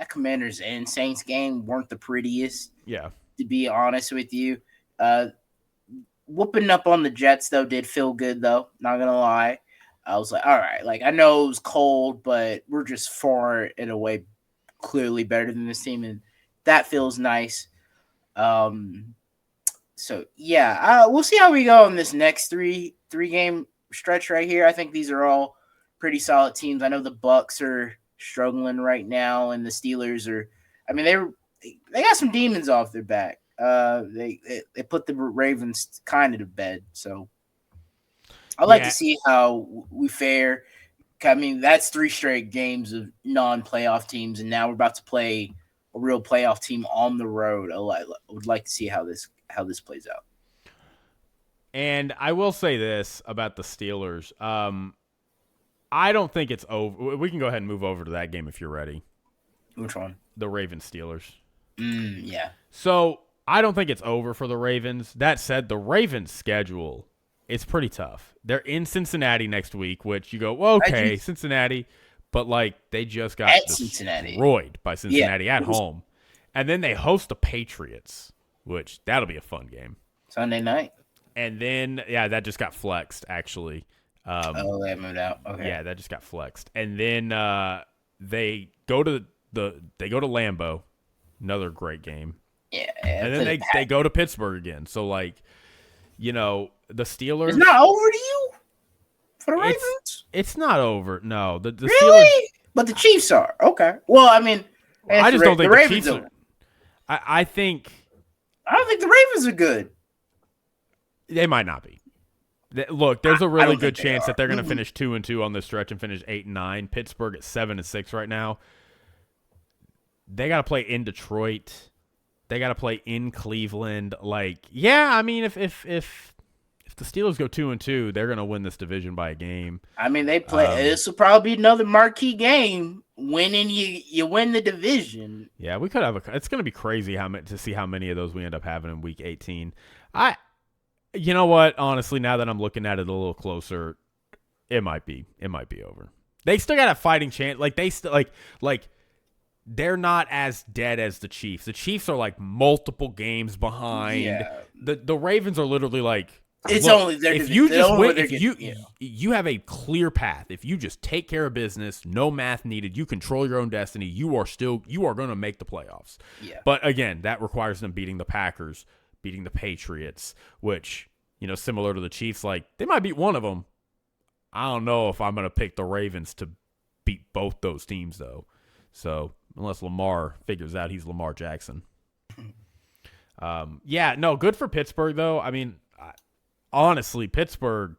[SPEAKER 2] Commanders and Saints game weren't the prettiest.
[SPEAKER 1] Yeah,
[SPEAKER 2] to be honest with you, whooping up on the Jets though did feel good though. Not gonna lie, I was like, all right, like I know it was cold, but we're just far and away clearly better than this team, and that feels nice. So yeah, we'll see how we go in this next three game stretch right here. I think these are all pretty solid teams. I know the Bucks are struggling right now, and the Steelers are. I mean, they got some demons off their back. They put the Ravens kind of to bed. So I'd like to see how we fare. I mean, that's 3 straight games of non-playoff teams, and now we're about to play a real playoff team on the road. I would like to see how this plays out.
[SPEAKER 1] And I will say this about the Steelers. I don't think it's over. We can go ahead and move over to that game if you're ready.
[SPEAKER 2] Which one?
[SPEAKER 1] The Ravens-Steelers.
[SPEAKER 2] Yeah.
[SPEAKER 1] So I don't think it's over for the Ravens. That said, the Ravens' schedule is pretty tough. They're in Cincinnati next week, which you go, well, okay, Cincinnati. But, they just got destroyed by Cincinnati at home. And then they host the Patriots, which that'll be a fun game.
[SPEAKER 2] Sunday night.
[SPEAKER 1] And then, that just got flexed, actually.
[SPEAKER 2] They moved out. Okay.
[SPEAKER 1] Yeah, that just got flexed. And then they go to Lambeau, another great game.
[SPEAKER 2] Yeah.
[SPEAKER 1] And then they go to Pittsburgh again. So, the Steelers.
[SPEAKER 2] It's not over to you for the Ravens?
[SPEAKER 1] It's not over. No. The
[SPEAKER 2] really?
[SPEAKER 1] Steelers.
[SPEAKER 2] But the Chiefs are. Okay. Well, I mean.
[SPEAKER 1] I just don't think the Chiefs are. I don't think
[SPEAKER 2] the Ravens are good.
[SPEAKER 1] They might not be. Look, there's a really good chance that they're going to finish 2-2 on this stretch and finish 8-9. Pittsburgh at 7-6 right now. They got to play in Detroit. They got to play in Cleveland. I mean, if the Steelers go 2-2, they're going to win this division by a game.
[SPEAKER 2] I mean, they play. This will probably be another marquee game. Winning, you win the division.
[SPEAKER 1] Yeah, we could have it's going to be crazy to see how many of those we end up having in Week 18. You know what? Honestly, now that I'm looking at it a little closer, it might be over. They still got a fighting chance. They still they're not as dead as the Chiefs. The Chiefs are multiple games behind.
[SPEAKER 2] Yeah.
[SPEAKER 1] The Ravens are literally
[SPEAKER 2] it's only their
[SPEAKER 1] if you just win, if you have a clear path. If you just take care of business, no math needed, you control your own destiny. You are going to make the playoffs.
[SPEAKER 2] Yeah.
[SPEAKER 1] But again, that requires them beating the Packers, beating the Patriots, which similar to the Chiefs, they might beat one of them. I don't know if I'm going to pick the Ravens to beat both those teams though. So unless Lamar figures out he's Lamar Jackson. Good for Pittsburgh though. I mean. Honestly, Pittsburgh,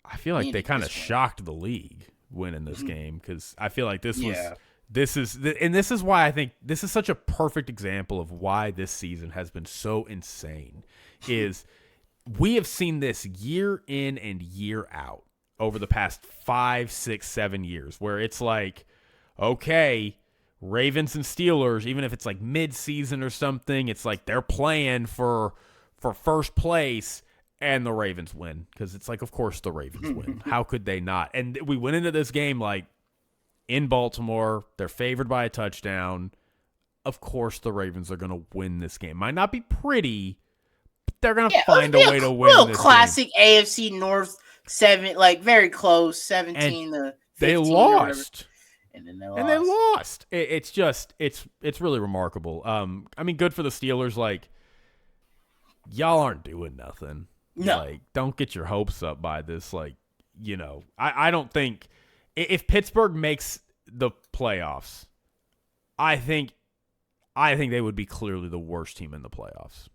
[SPEAKER 1] I feel like they kind of shocked the league winning this game because I feel like this is why I think this is such a perfect example of why this season has been so insane is we have seen this year in and year out over the past 5, 6, 7 years where it's okay, Ravens and Steelers, even if it's mid-season or something, it's they're playing for first place. And the Ravens win because it's like, of course the Ravens win. How could they not? And we went into this game like in Baltimore. They're favored by a touchdown. Of course the Ravens are going to win this game. Might not be pretty, but they're going to find a way to win this game.
[SPEAKER 2] Classic AFC North 7, like very close, 17 to 15.
[SPEAKER 1] They lost.
[SPEAKER 2] And then
[SPEAKER 1] they lost. It's just it's really remarkable. I mean, good for the Steelers. Like, y'all aren't doing nothing.
[SPEAKER 2] No.
[SPEAKER 1] Like, don't get your hopes up by this. Like, you know, I don't think if Pittsburgh makes the playoffs, I think they would be clearly the worst team in the playoffs.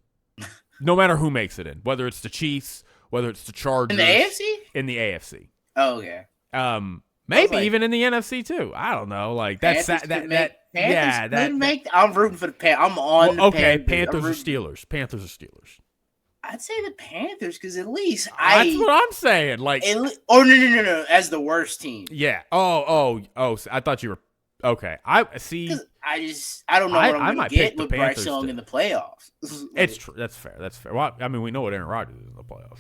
[SPEAKER 1] No matter who makes it in, whether it's the Chiefs, whether it's the Chargers.
[SPEAKER 2] In the AFC?
[SPEAKER 1] In the AFC.
[SPEAKER 2] Oh, okay.
[SPEAKER 1] Maybe like, even in the NFC too. I don't know. Like that's
[SPEAKER 2] I'm rooting for the Panthers. I'm on.
[SPEAKER 1] Okay, Panthers or Steelers. Panthers or Steelers.
[SPEAKER 2] I'd say the Panthers because at least
[SPEAKER 1] that's what I'm saying. Like,
[SPEAKER 2] no, as the worst team.
[SPEAKER 1] Yeah. Oh. I thought you were okay. I see.
[SPEAKER 2] I don't know what I'm going to get with Bryce Young in the playoffs.
[SPEAKER 1] It's true. That's fair. Well, I mean, we know what Aaron Rodgers is in the playoffs.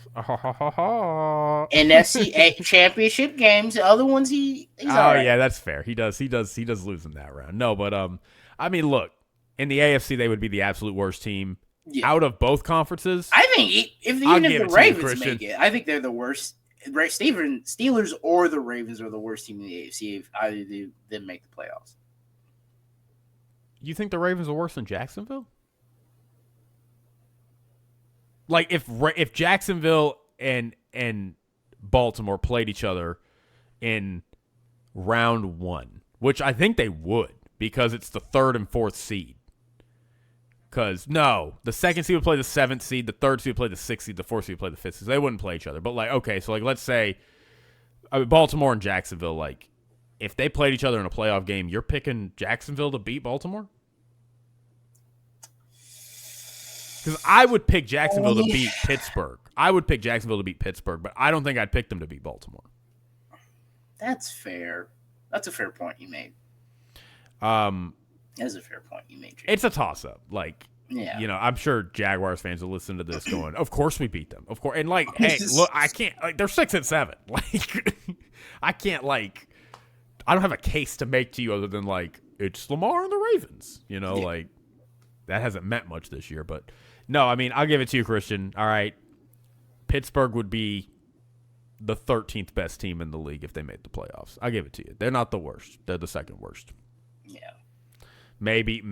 [SPEAKER 2] NFC championship games. The other ones, he's all right.
[SPEAKER 1] Yeah, that's fair. He does lose in that round. No, but I mean, look, in the AFC, they would be the absolute worst team out of both conferences.
[SPEAKER 2] I think if the Ravens make it, I think they're the worst. Steelers or the Ravens are the worst team in the AFC if either of them make the playoffs.
[SPEAKER 1] You think the Ravens are worse than Jacksonville? Like if Jacksonville and Baltimore played each other in round 1, which I think they would because it's the 3rd and 4th seed. Because, the 2nd seed would play the 7th seed, the 3rd seed would play the 6th seed, the 4th seed would play the 5th seed. So they wouldn't play each other. But, like, okay, so, like, let's say Baltimore and Jacksonville, like, if they played each other in a playoff game, you're picking Jacksonville to beat Baltimore? Because I would pick Jacksonville to beat Pittsburgh. But I don't think I'd pick them to beat Baltimore.
[SPEAKER 2] That's fair. That's a fair point you made. That's a fair point you made, Jake.
[SPEAKER 1] It's a toss-up. Like,
[SPEAKER 2] yeah.
[SPEAKER 1] You know, I'm sure Jaguars fans will listen to this going, of course we beat them. Of course. And, like, hey, look, I can't. Like, they're 6-7. Like, I can't, like, I don't have a case to make to you other than, like, it's Lamar and the Ravens. You know, like, that hasn't meant much this year. But, no, I mean, I'll give it to you, Christian. All right. Pittsburgh would be the 13th best team in the league if they made the playoffs. I'll give it to you. They're not the worst. They're the 2nd worst.
[SPEAKER 2] Yeah.
[SPEAKER 1] Maybe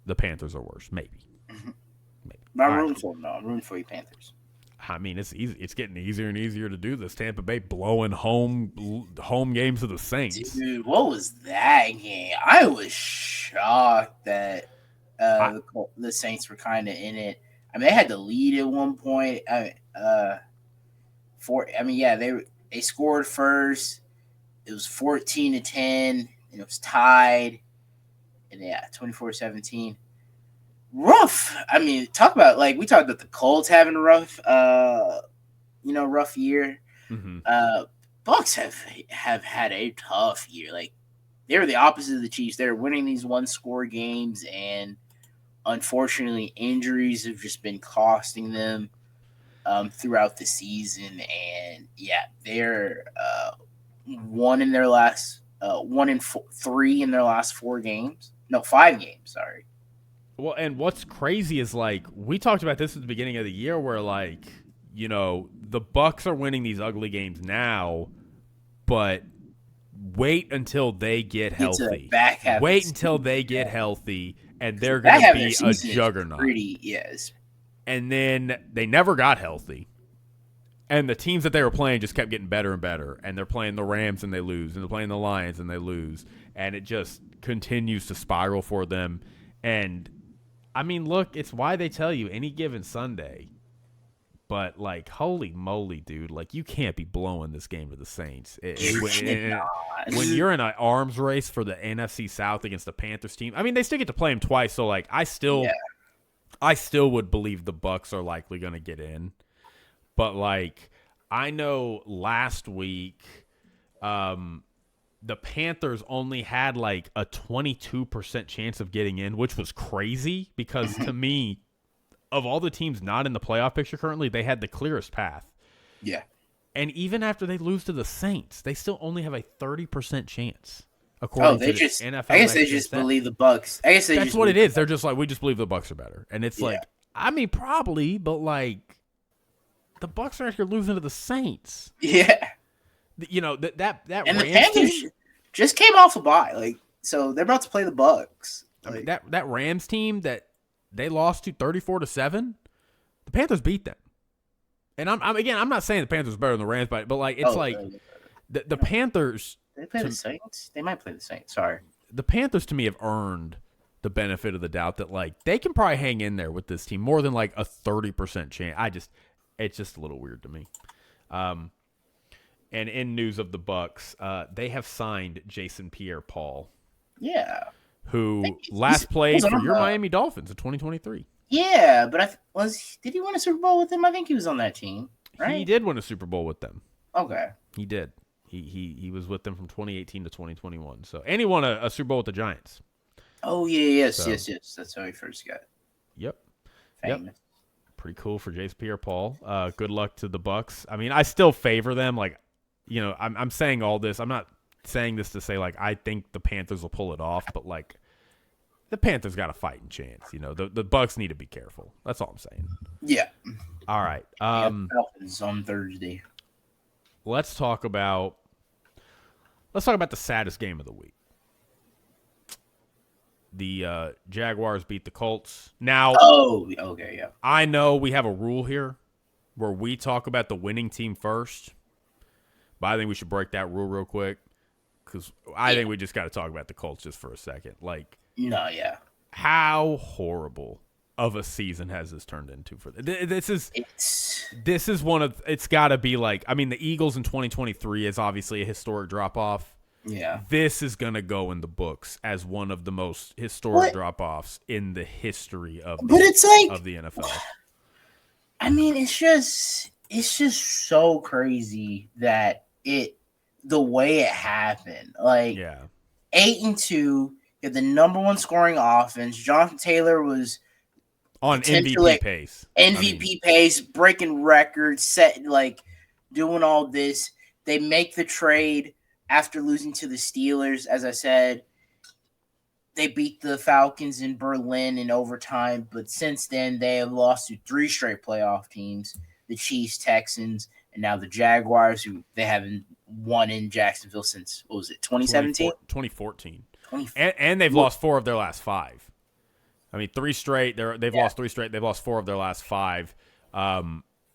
[SPEAKER 1] the Panthers are worse. Maybe.
[SPEAKER 2] I'm rooting for them, though. I'm rooting for you, Panthers.
[SPEAKER 1] I mean, it's easy. It's getting easier and easier to do this. Tampa Bay blowing home games to the Saints.
[SPEAKER 2] Dude, what was that game? I was shocked that the Saints were kind of in it. I mean, they had the lead at one point. They scored first. It was 14-10, and it was tied. And 24-17. Rough. I mean, talk about, like, we talked about the Colts having a rough year.
[SPEAKER 1] Mm-hmm.
[SPEAKER 2] Bucks have had a tough year. Like, they were the opposite of the Chiefs. They're winning these one-score games, and unfortunately, injuries have just been costing them throughout the season. And they're 1 in 3 in their last 4 games. No, 5 games. Sorry.
[SPEAKER 1] Well, and what's crazy is, like, we talked about this at the beginning of the year where, like, you know, the Bucks are winning these ugly games now, but wait until they get healthy. Wait until they get healthy, and they're going to be a juggernaut.
[SPEAKER 2] Yes.
[SPEAKER 1] And then they never got healthy. And the teams that they were playing just kept getting better and better. And they're playing the Rams and they lose. And they're playing the Lions and they lose. And it just continues to spiral for them. And, I mean, look, it's why they tell you any given Sunday. But, like, holy moly, dude. Like, you can't be blowing this game to the Saints. When you're in an arms race for the NFC South against the Panthers team. I mean, they still get to play them twice. So, like, I still would believe the Bucks are likely going to get in. But, like, I know last week the Panthers only had, like, a 22% chance of getting in, which was crazy because, to me, of all the teams not in the playoff picture currently, they had the clearest path.
[SPEAKER 2] Yeah.
[SPEAKER 1] And even after they lose to the Saints, they still only have a 30% chance. According to the NFL,
[SPEAKER 2] I guess they just believe the Bucks. I guess
[SPEAKER 1] that's what it is. They're just like, we just believe the Bucks are better, and it's like, I mean, probably, but like, the Bucks are out here losing to the Saints.
[SPEAKER 2] Yeah,
[SPEAKER 1] you know that
[SPEAKER 2] and
[SPEAKER 1] Rams
[SPEAKER 2] the Panthers
[SPEAKER 1] team
[SPEAKER 2] just came off a bye, like, so they're about to play the Bucks.
[SPEAKER 1] I mean, that Rams team that they lost to 34-7, the Panthers beat them. And I'm not saying the Panthers are better than the Rams, but like it's the Panthers.
[SPEAKER 2] They play the Saints. They might play the Saints. Sorry.
[SPEAKER 1] The Panthers to me have earned the benefit of the doubt that like they can probably hang in there with this team more than like a 30% chance. It's just a little weird to me. And in news of the Bucks, they have signed Jason Pierre-Paul.
[SPEAKER 2] Yeah.
[SPEAKER 1] Who last played for your Miami Dolphins in 2023.
[SPEAKER 2] Yeah, but did he win a Super Bowl with them? I think he was on that team, right?
[SPEAKER 1] He did win a Super Bowl with them.
[SPEAKER 2] Okay.
[SPEAKER 1] He did. He was with them from 2018 to 2021. So, and he won a Super Bowl with the Giants.
[SPEAKER 2] Oh, yes. That's how he first got.
[SPEAKER 1] Yep.
[SPEAKER 2] Famous.
[SPEAKER 1] Yep. Pretty cool for Jason Pierre-Paul. Good luck to the Bucks. I mean, I still favor them. Like, you know, I'm saying all this. I'm not saying this to say, like, I think the Panthers will pull it off, but, like, the Panthers got a fighting chance. You know, the Bucks need to be careful. That's all I'm saying.
[SPEAKER 2] Yeah.
[SPEAKER 1] All right.
[SPEAKER 2] Falcons on Thursday.
[SPEAKER 1] Let's talk about the saddest game of the week. The Jaguars beat the Colts. Now,
[SPEAKER 2] okay, yeah.
[SPEAKER 1] I know we have a rule here where we talk about the winning team first, but I think we should break that rule real quick because I think we just got to talk about the Colts just for a second. Like,
[SPEAKER 2] no, yeah.
[SPEAKER 1] How horrible of a season has this turned into for this is one of it's got to be like, I mean, the Eagles in 2023 is obviously a historic drop off.
[SPEAKER 2] Yeah.
[SPEAKER 1] This is going to go in the books as one of the most historic drop-offs in the history of the NFL.
[SPEAKER 2] I mean, it's just so crazy that the way it happened. Like, 8-2, you had the number one scoring offense. Jonathan Taylor was
[SPEAKER 1] on MVP pace.
[SPEAKER 2] Pace, breaking records, doing all this. They make the trade after losing to the Steelers. As I said, they beat the Falcons in Berlin in overtime, but since then they have lost to 3 straight playoff teams, the Chiefs, Texans, and now the Jaguars, who they haven't won in Jacksonville since, what was it, 2017?
[SPEAKER 1] 2014. And they've lost 4 of their last 5. I mean, 3 straight. They've lost 3 straight. They've lost 4 of their last 5.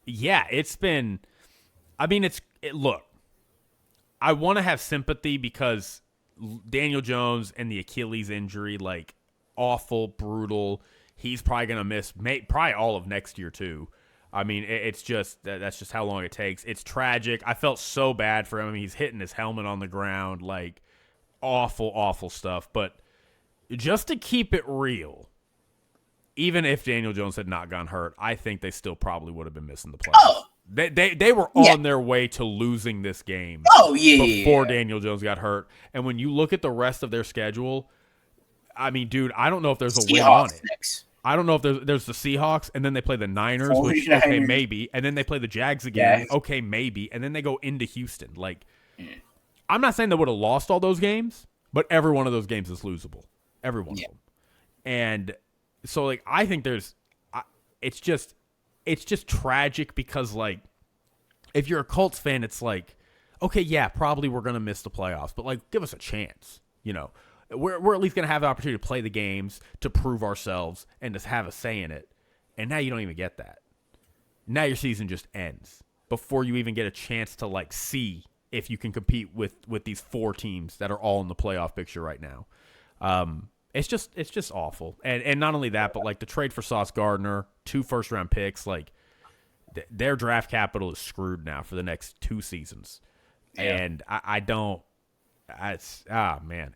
[SPEAKER 1] It's been – I mean, look, I want to have sympathy because Daniel Jones and the Achilles injury, like, awful, brutal. He's probably going to miss probably all of next year too. I mean, it's just that's just how long it takes. It's tragic. I felt so bad for him. I mean, he's hitting his helmet on the ground, like awful, awful stuff. But just to keep it real, even if Daniel Jones had not gone hurt, I think they still probably would have been missing the playoffs.
[SPEAKER 2] Oh.
[SPEAKER 1] They were on their way to losing this game before Daniel Jones got hurt. And when you look at the rest of their schedule, I mean, dude, I don't know if there's a win on it.
[SPEAKER 2] Next.
[SPEAKER 1] I don't know if there's the Seahawks, and then they play the Niners, which, okay, maybe. And then they play the Jags again, okay, maybe. And then they go into Houston. Like, I'm not saying they would have lost all those games, but every one of those games is losable. Every one of them. And so, like, I think it's just tragic because, like, if you're a Colts fan, it's like, okay, yeah, probably we're going to miss the playoffs, but, like, give us a chance. You know, we're at least going to have the opportunity to play the games, to prove ourselves, and to have a say in it. And now you don't even get that. Now your season just ends before you even get a chance to, like, see if you can compete with these 4 teams that are all in the playoff picture right now. It's just awful. And not only that, but, like, the trade for Sauce Gardner, 2 first-round picks, like, their draft capital is screwed now for the next 2 seasons. Yeah. And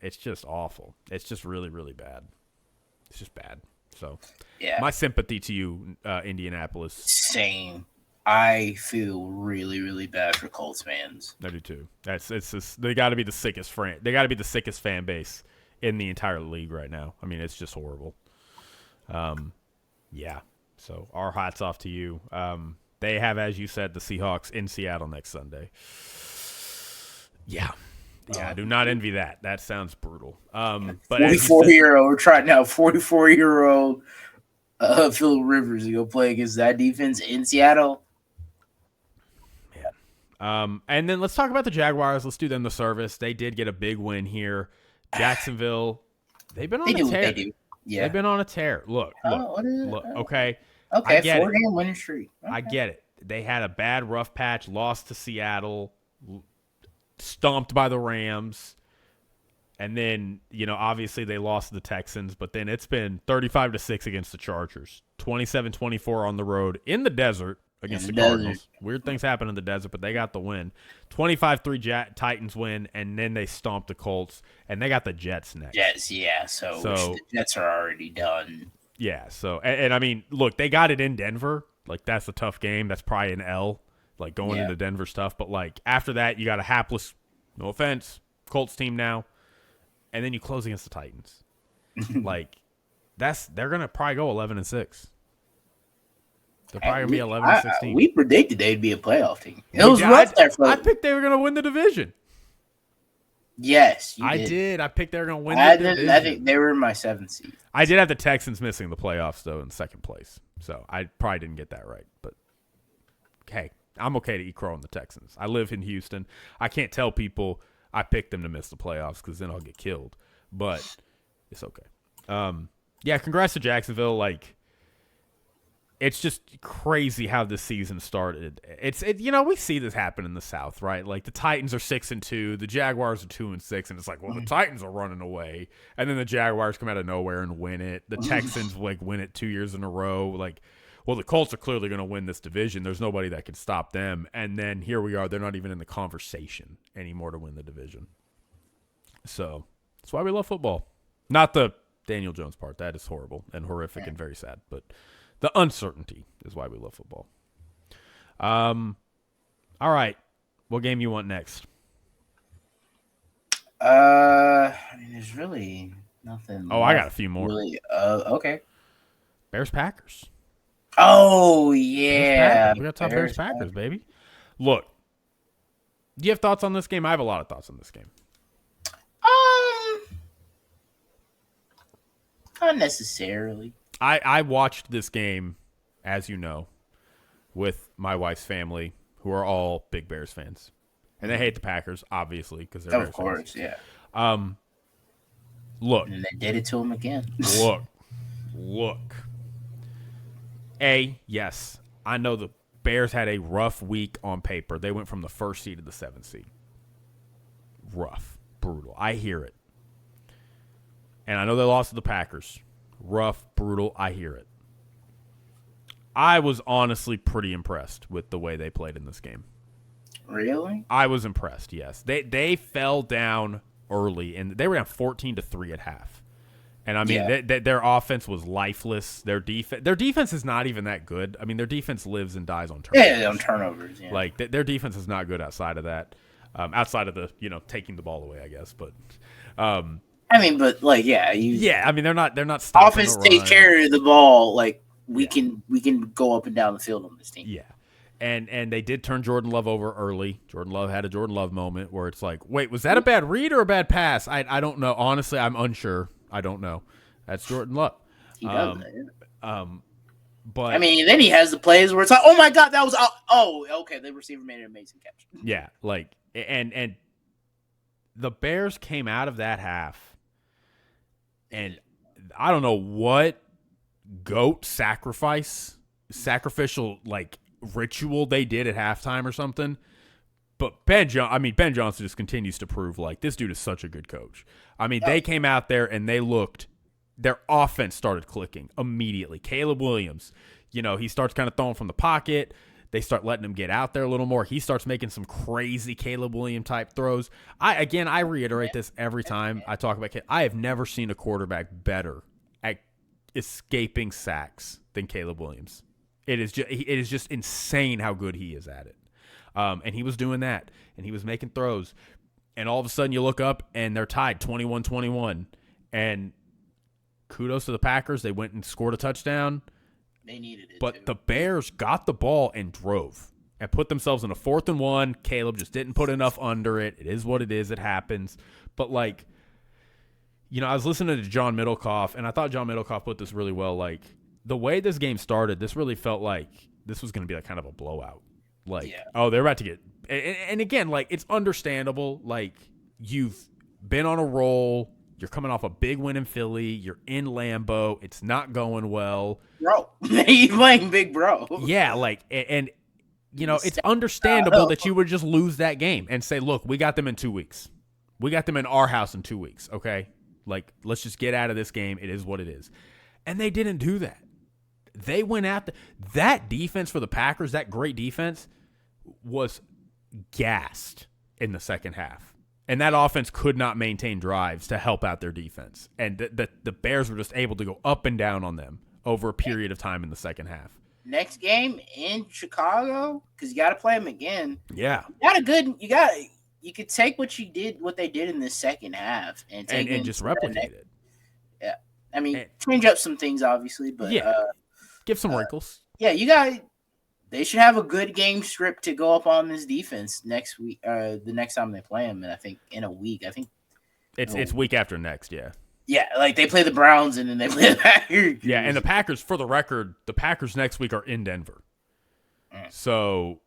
[SPEAKER 1] it's just awful. It's just really, really bad. It's just bad. So, my sympathy to you, Indianapolis.
[SPEAKER 2] Same. I feel really, really bad for Colts fans.
[SPEAKER 1] I do too. They got to be the sickest fan base in the entire league right now. I mean, it's just horrible. So our hats off to you. They have, as you said, the Seahawks in Seattle next Sunday. Yeah. Yeah, I do not envy that. That sounds brutal. But
[SPEAKER 2] 44-year-old, we're trying now. 44-year-old Phillip Rivers to go play against that defense in Seattle.
[SPEAKER 1] Man. And then let's talk about the Jaguars. Let's do them the service. They did get a big win here. Jacksonville, they've been on a tear.
[SPEAKER 2] They do. Yeah.
[SPEAKER 1] They've been on a tear. Look. Okay.
[SPEAKER 2] Okay, 4-game winning streak. Okay.
[SPEAKER 1] I get it. They had a bad rough patch, lost to Seattle, stomped by the Rams, and then, obviously they lost to the Texans, but then it's been 35-6 against the Chargers, 27-24 on the road in the desert against the Cardinals. Weird things happen in the desert, but they got the win. 25-3 Titans win, and then they stomped the Colts, and they got the Jets next.
[SPEAKER 2] Jets, yeah. So the Jets are already done.
[SPEAKER 1] Yeah, so, and I mean, look, they got it in Denver. Like, that's a tough game. That's probably an L. Like, going into Denver stuff. But, like, after that, you got a hapless, no offense, Colts team now. And then you close against the Titans. Like, they're going to probably go 11-6. They're probably going to be 11-16.
[SPEAKER 2] We predicted they'd be a playoff team. It was rough there for
[SPEAKER 1] I picked they were going to win the division.
[SPEAKER 2] Yes, you
[SPEAKER 1] did. I did. I picked they were going to win the division.
[SPEAKER 2] I think they were in my 7th seed.
[SPEAKER 1] I did have the Texans missing the playoffs, though, in second place. So I probably didn't get that right. But, hey, I'm okay to eat crow on the Texans. I live in Houston. I can't tell people I picked them to miss the playoffs because then I'll get killed. But it's okay. Yeah, congrats to Jacksonville. Like, it's just crazy how this season started. We see this happen in the South, right? Like, the Titans are 6-2, the Jaguars are 2-6, and it's like, well, the Titans are running away, and then the Jaguars come out of nowhere and win it. The Texans win it 2 years in a row. Like, well, the Colts are clearly going to win this division. There's nobody that can stop them. And then here we are. They're not even in the conversation anymore to win the division. So that's why we love football. Not the Daniel Jones part. That is horrible and horrific and very sad, but the uncertainty is why we love football. All right. What game you want next?
[SPEAKER 2] There's really nothing.
[SPEAKER 1] Oh, I got a few more.
[SPEAKER 2] Really, okay.
[SPEAKER 1] Bears-Packers.
[SPEAKER 2] Oh, yeah.
[SPEAKER 1] We got to talk Bears-Packers, baby. Look, do you have thoughts on this game? I have a lot of thoughts on this game.
[SPEAKER 2] Not necessarily.
[SPEAKER 1] I watched this game, as you know, with my wife's family, who are all big Bears fans. And they hate the Packers, obviously, because they're Bears fans.
[SPEAKER 2] Yeah.
[SPEAKER 1] Look.
[SPEAKER 2] And they did it to him again.
[SPEAKER 1] Look. Yes, I know the Bears had a rough week on paper. They went from the 1st seed to the 7th seed. Rough. Brutal. I hear it. And I know they lost to the Packers. Rough, brutal. I hear it. I was honestly pretty impressed with the way they played in this game.
[SPEAKER 2] Really?
[SPEAKER 1] I was impressed, yes. They fell down early, and they were down 14-3 at half. And, I mean, their offense was lifeless. Their defense is not even that good. I mean, their defense lives and dies on turnovers.
[SPEAKER 2] Yeah, on turnovers, yeah.
[SPEAKER 1] Like, their defense is not good outside of that. Outside of the, taking the ball away, I guess. But,
[SPEAKER 2] I mean, but, like,
[SPEAKER 1] I mean, they're not stopping
[SPEAKER 2] offense takes care of the ball. Like, we can go up and down the field on this team.
[SPEAKER 1] Yeah. And they did turn Jordan Love over early. Jordan Love had a Jordan Love moment where it's like, wait, was that a bad read or a bad pass? I don't know. Honestly, I'm unsure. I don't know. That's Jordan Love.
[SPEAKER 2] He does that, yeah.
[SPEAKER 1] But
[SPEAKER 2] I mean, then he has the plays where it's like, oh my God, that was okay. The receiver made an amazing catch.
[SPEAKER 1] Yeah, like and the Bears came out of that half, and I don't know what goat sacrificial like ritual they did at halftime or something. But Ben Johnson just continues to prove like this dude is such a good coach. I mean, they came out there and their offense started clicking immediately. Caleb Williams, he starts kind of throwing from the pocket. They start letting him get out there a little more. He starts making some crazy Caleb Williams type throws. I reiterate this every time I talk about I have never seen a quarterback better at escaping sacks than Caleb Williams. It is just insane how good he is at it. And he was doing that, and he was making throws. And all of a sudden you look up, and they're tied 21-21. And kudos to the Packers. They went and scored a touchdown.
[SPEAKER 2] They needed it.
[SPEAKER 1] But the Bears got the ball and drove and put themselves in a 4th and 1. Caleb just didn't put enough under it. It is what it is. It happens. But, like, you know, I was listening to John Middlecoff, and I thought John Middlecoff put this really well. Like, the way this game started, this really felt like this was going to be like kind of a blowout. Like, oh, they're about to get – and again, like, it's understandable. Like, you've been on a roll. You're coming off a big win in Philly. You're in Lambeau. It's not going well.
[SPEAKER 2] Bro, you playing big bro.
[SPEAKER 1] Yeah, like, and you know, it's understandable that you would just lose that game and say, look, we got them in 2 weeks. We got them in our house in 2 weeks, okay? Like, let's just get out of this game. It is what it is. And they didn't do that. They went after that defense for the Packers, that great defense, was gassed in the second half. And that offense could not maintain drives to help out their defense. And the Bears were just able to go up and down on them over a period of time in the second half.
[SPEAKER 2] Next game in Chicago, because you got to play them again.
[SPEAKER 1] Yeah.
[SPEAKER 2] You could take what they did in the secend half and
[SPEAKER 1] just replicate it.
[SPEAKER 2] Yeah. I mean, change up some things, obviously, but
[SPEAKER 1] give some wrinkles.
[SPEAKER 2] Yeah, they should have a good game script to go up on this defense next week. The next time they play them, and I think in a week. I think
[SPEAKER 1] it's week after next. Yeah.
[SPEAKER 2] Yeah, like they play the Browns and then they play the Packers.
[SPEAKER 1] Yeah, and the Packers, for the record, the Packers next week are in Denver. So,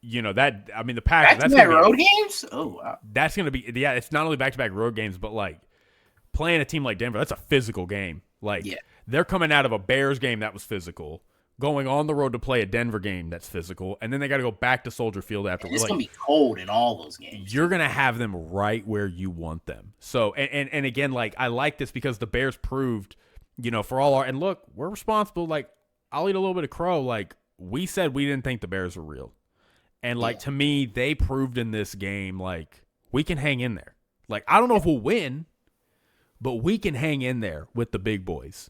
[SPEAKER 1] you know that. I mean, the Packers.
[SPEAKER 2] Back-to-back road games. Oh wow.
[SPEAKER 1] That's gonna be It's not only back-to-back road games, but like playing a team like Denver. That's a physical game. Like they're coming out of a Bears game that was physical, going on the road to play a Denver game that's physical, and then they got to go back to Soldier Field after.
[SPEAKER 2] It's going to be cold in all those games.
[SPEAKER 1] You're going to have them right where you want them. So, and again, like, I like this because the Bears proved, you know, for all our – and look, we're responsible. Like, I'll eat a little bit of crow. Like, we said we didn't think the Bears were real. And, like, to me, they proved in this game, like, we can hang in there. Like, I don't know if we'll win, but we can hang in there with the big boys.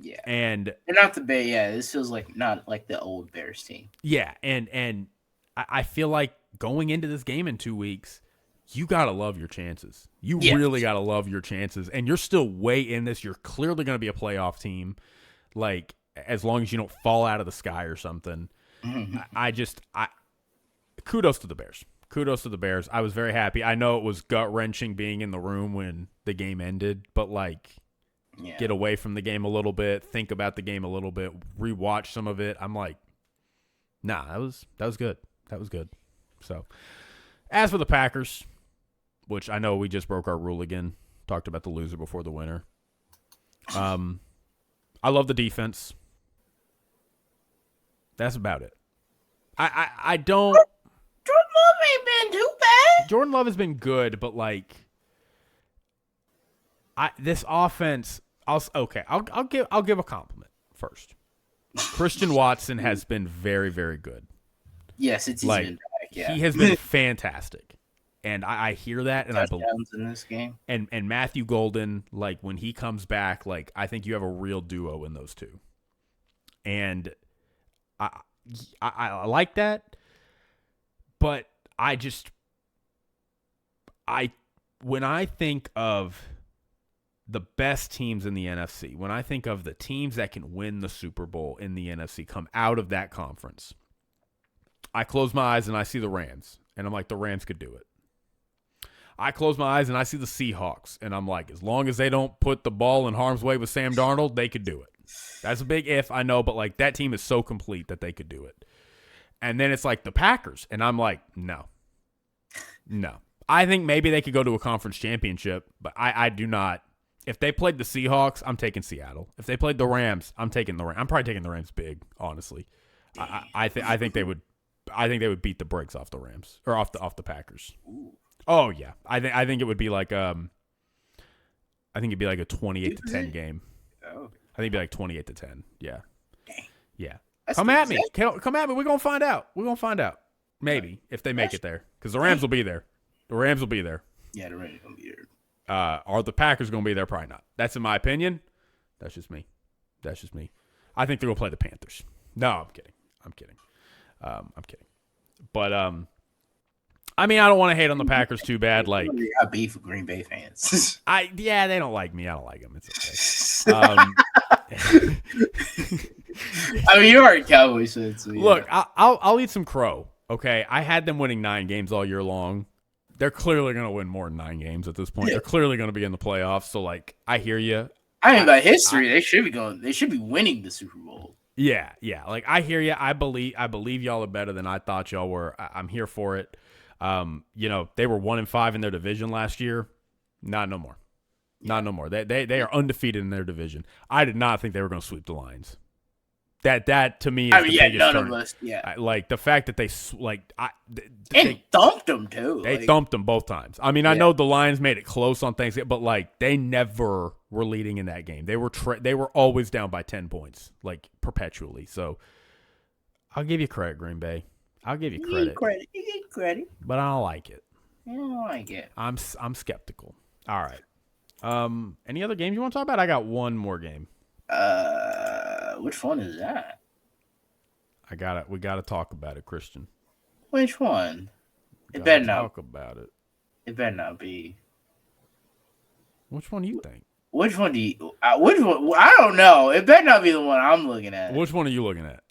[SPEAKER 2] Yeah,
[SPEAKER 1] and
[SPEAKER 2] they're not the Bears. Yeah, this feels like not like the old Bears team.
[SPEAKER 1] Yeah, and I feel like going into this game in 2 weeks, you gotta love your chances. You really gotta love your chances, and you're still way in this. You're clearly gonna be a playoff team, like as long as you don't fall out of the sky or something. I kudos to the Bears. Kudos to the Bears. I was very happy. I know it was gut wrenching being in the room when the game ended, but like. Yeah. Get away from the game a little bit, think about the game a little bit, rewatch some of it. I'm like, nah, that was good. That was good. So, as for the Packers, which I know we just broke our rule again, talked about the loser before the winner. I love the defense. That's about it. I don't.
[SPEAKER 2] Jordan Love ain't been too bad.
[SPEAKER 1] Jordan Love has been good, but like, this offense. I'll give a compliment first. Christian Watson has been very, very good.
[SPEAKER 2] Yes, it's
[SPEAKER 1] like
[SPEAKER 2] been back, yeah.
[SPEAKER 1] He has been fantastic, and I hear that, and I believe
[SPEAKER 2] in this game.
[SPEAKER 1] And Matthew Golden, like when he comes back, like I think you have a real duo in those two, and I like that, but when I think of the best teams in the NFC, when I think of the teams that can win the Super Bowl in the NFC, come out of that conference, I close my eyes and I see the Rams, and I'm like, the Rams could do it. I close my eyes and I see the Seahawks, and I'm like, as long as they don't put the ball in harm's way with Sam Darnold, they could do it. That's a big if, I know, but like that team is so complete that they could do it. And then it's like the Packers, and I'm like, no. I think maybe they could go to a conference championship, but I do not. If they played the Seahawks, I'm taking Seattle. If they played the Rams, I'm taking the Rams. I'm probably taking the Rams big, honestly. I think they would. I think they would beat the brakes off the Rams or off the Packers.
[SPEAKER 2] Ooh.
[SPEAKER 1] Oh yeah, I think it would be like I think it'd be like a 28-10 game.
[SPEAKER 2] Oh.
[SPEAKER 1] I think it'd be like 28-10. Yeah.
[SPEAKER 2] Dang.
[SPEAKER 1] Yeah.
[SPEAKER 2] That's
[SPEAKER 1] Come at me. Come at me. We're gonna find out. Maybe if they make it there, because the Rams will be there. The Rams will be there.
[SPEAKER 2] Yeah, the Rams gonna be there.
[SPEAKER 1] Are the Packers going to be there? Probably not. That's in my opinion. That's just me. I think they're going to play the Panthers. No, I'm kidding. I'm kidding. But, I mean, I don't want to hate on the Packers too bad. Like,
[SPEAKER 2] you got beef with Green Bay fans.
[SPEAKER 1] they don't like me. I don't like them. It's okay.
[SPEAKER 2] I mean, you are a Cowboys fan, so yeah.
[SPEAKER 1] Look, I'll eat some crow. Okay, I had them winning 9 games all year long. They're clearly going to win more than 9 games at this point. They're clearly going to be in the playoffs. So, like, I hear you.
[SPEAKER 2] I mean, by history, they should be going. They should be winning the Super Bowl.
[SPEAKER 1] Yeah. Like, I hear you. I believe y'all are better than I thought y'all were. I'm here for it. You know, they were 1-5 in their division last year. Not no more. Not no more. They are undefeated in their division. I did not think they were going to sweep the Lions. That to me is the biggest
[SPEAKER 2] none
[SPEAKER 1] turn.
[SPEAKER 2] of us. Yeah,
[SPEAKER 1] like the fact that they
[SPEAKER 2] thumped them too.
[SPEAKER 1] They thumped them both times. I mean, I know the Lions made it close on Thanksgiving, but like they never were leading in that game. They were always down by 10 points, like perpetually. So I'll give you credit, Green Bay. I'll give you credit.
[SPEAKER 2] You get credit.
[SPEAKER 1] But I don't like it.
[SPEAKER 2] I don't like it.
[SPEAKER 1] I'm skeptical. All right. Any other games you want to talk about? I got one more game.
[SPEAKER 2] Which one is that?
[SPEAKER 1] We gotta talk about it, Christian.
[SPEAKER 2] Which one? It better not
[SPEAKER 1] talk about it.
[SPEAKER 2] It better not be.
[SPEAKER 1] Which one do you think?
[SPEAKER 2] Which one do you? Which one? I don't know. It better not be the one I'm looking at.
[SPEAKER 1] Which one are you looking at?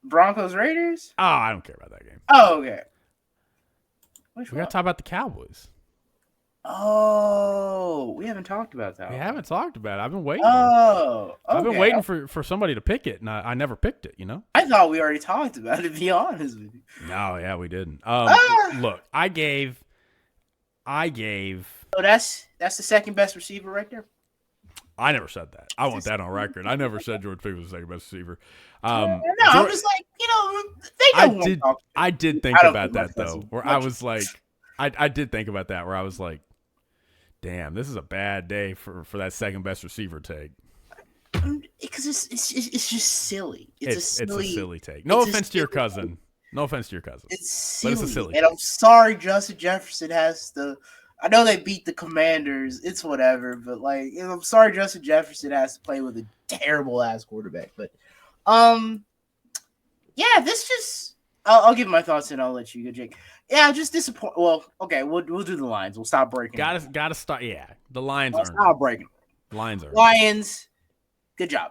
[SPEAKER 2] Broncos Raiders?
[SPEAKER 1] Oh, I don't care about that game.
[SPEAKER 2] Oh, okay.
[SPEAKER 1] We gotta talk about the Cowboys.
[SPEAKER 2] Oh, we haven't talked about that.
[SPEAKER 1] We haven't talked about it. I've been waiting.
[SPEAKER 2] Oh, okay.
[SPEAKER 1] I've been waiting for somebody to pick it, and I never picked it, you know?
[SPEAKER 2] I thought we already talked about it, to be honest with you.
[SPEAKER 1] No, yeah, we didn't. Look, I gave.
[SPEAKER 2] Oh, that's the second best receiver right there?
[SPEAKER 1] I never said that. I want that on record. I never said George Pickens was the second best receiver.
[SPEAKER 2] No, I'm just like, they know
[SPEAKER 1] I did think about that, though, where I was like, I did think about that, where I was like, damn, this is a bad day for that second best receiver take.
[SPEAKER 2] Because it's just silly. It's a silly
[SPEAKER 1] take. No offense to your cousin. No offense to your cousin.
[SPEAKER 2] It's silly.
[SPEAKER 1] But it's a silly
[SPEAKER 2] and I'm sorry Justin Jefferson has to. I know they beat the Commanders. It's whatever. But like, I'm sorry Justin Jefferson has to play with a terrible ass quarterback. But yeah, this just. I'll give my thoughts and I'll let you go, Jake. Yeah, just disappoint. Well, okay, we'll do the Lions. We'll stop breaking.
[SPEAKER 1] Gotta start. Yeah, the Lions are
[SPEAKER 2] stop breaking.
[SPEAKER 1] Lions are
[SPEAKER 2] Lions. Good job.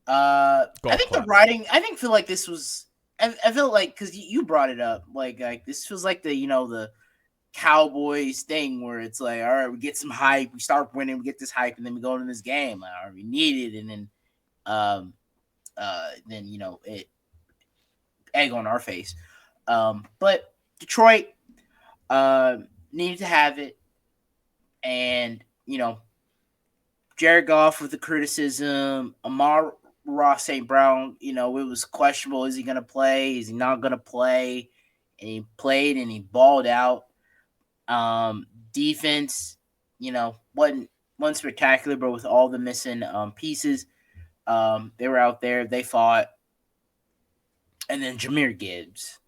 [SPEAKER 2] I think
[SPEAKER 1] clap.
[SPEAKER 2] the writing. I feel like this was. I feel like because you brought it up. Like this feels like the Cowboys thing where it's like, all right, we get some hype, we start winning, we get this hype, and then we go into this game. Like, all right, we need it, and then it egg on our face. But Detroit needed to have it, and Jared Goff with the criticism, Amon-Ra St. Brown, it was questionable. Is he going to play? Is he not going to play? And he played and he balled out. Defense, wasn't spectacular, but with all the missing pieces, they were out there. They fought. And then Jahmyr Gibbs.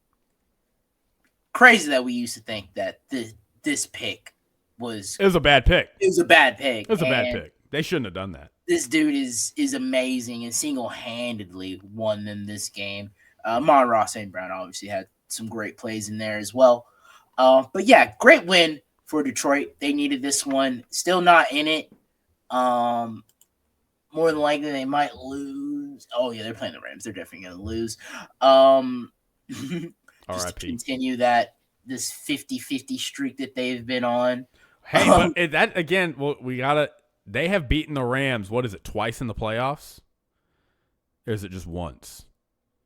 [SPEAKER 2] Crazy that we used to think that this pick was...
[SPEAKER 1] It was a bad pick.
[SPEAKER 2] It was a bad pick.
[SPEAKER 1] It was a bad pick. They shouldn't have done that.
[SPEAKER 2] This dude is amazing and single-handedly won them this game. Amon-Ra St. Brown obviously had some great plays in there as well. But yeah, great win for Detroit. They needed this one. Still not in it. More than likely they might lose. Oh yeah, they're playing the Rams. They're definitely going to lose. Just to continue this 50-50 streak that they've been on.
[SPEAKER 1] Hey, but that again, well, they have beaten the Rams, what is it, twice in the playoffs? Or is it just once?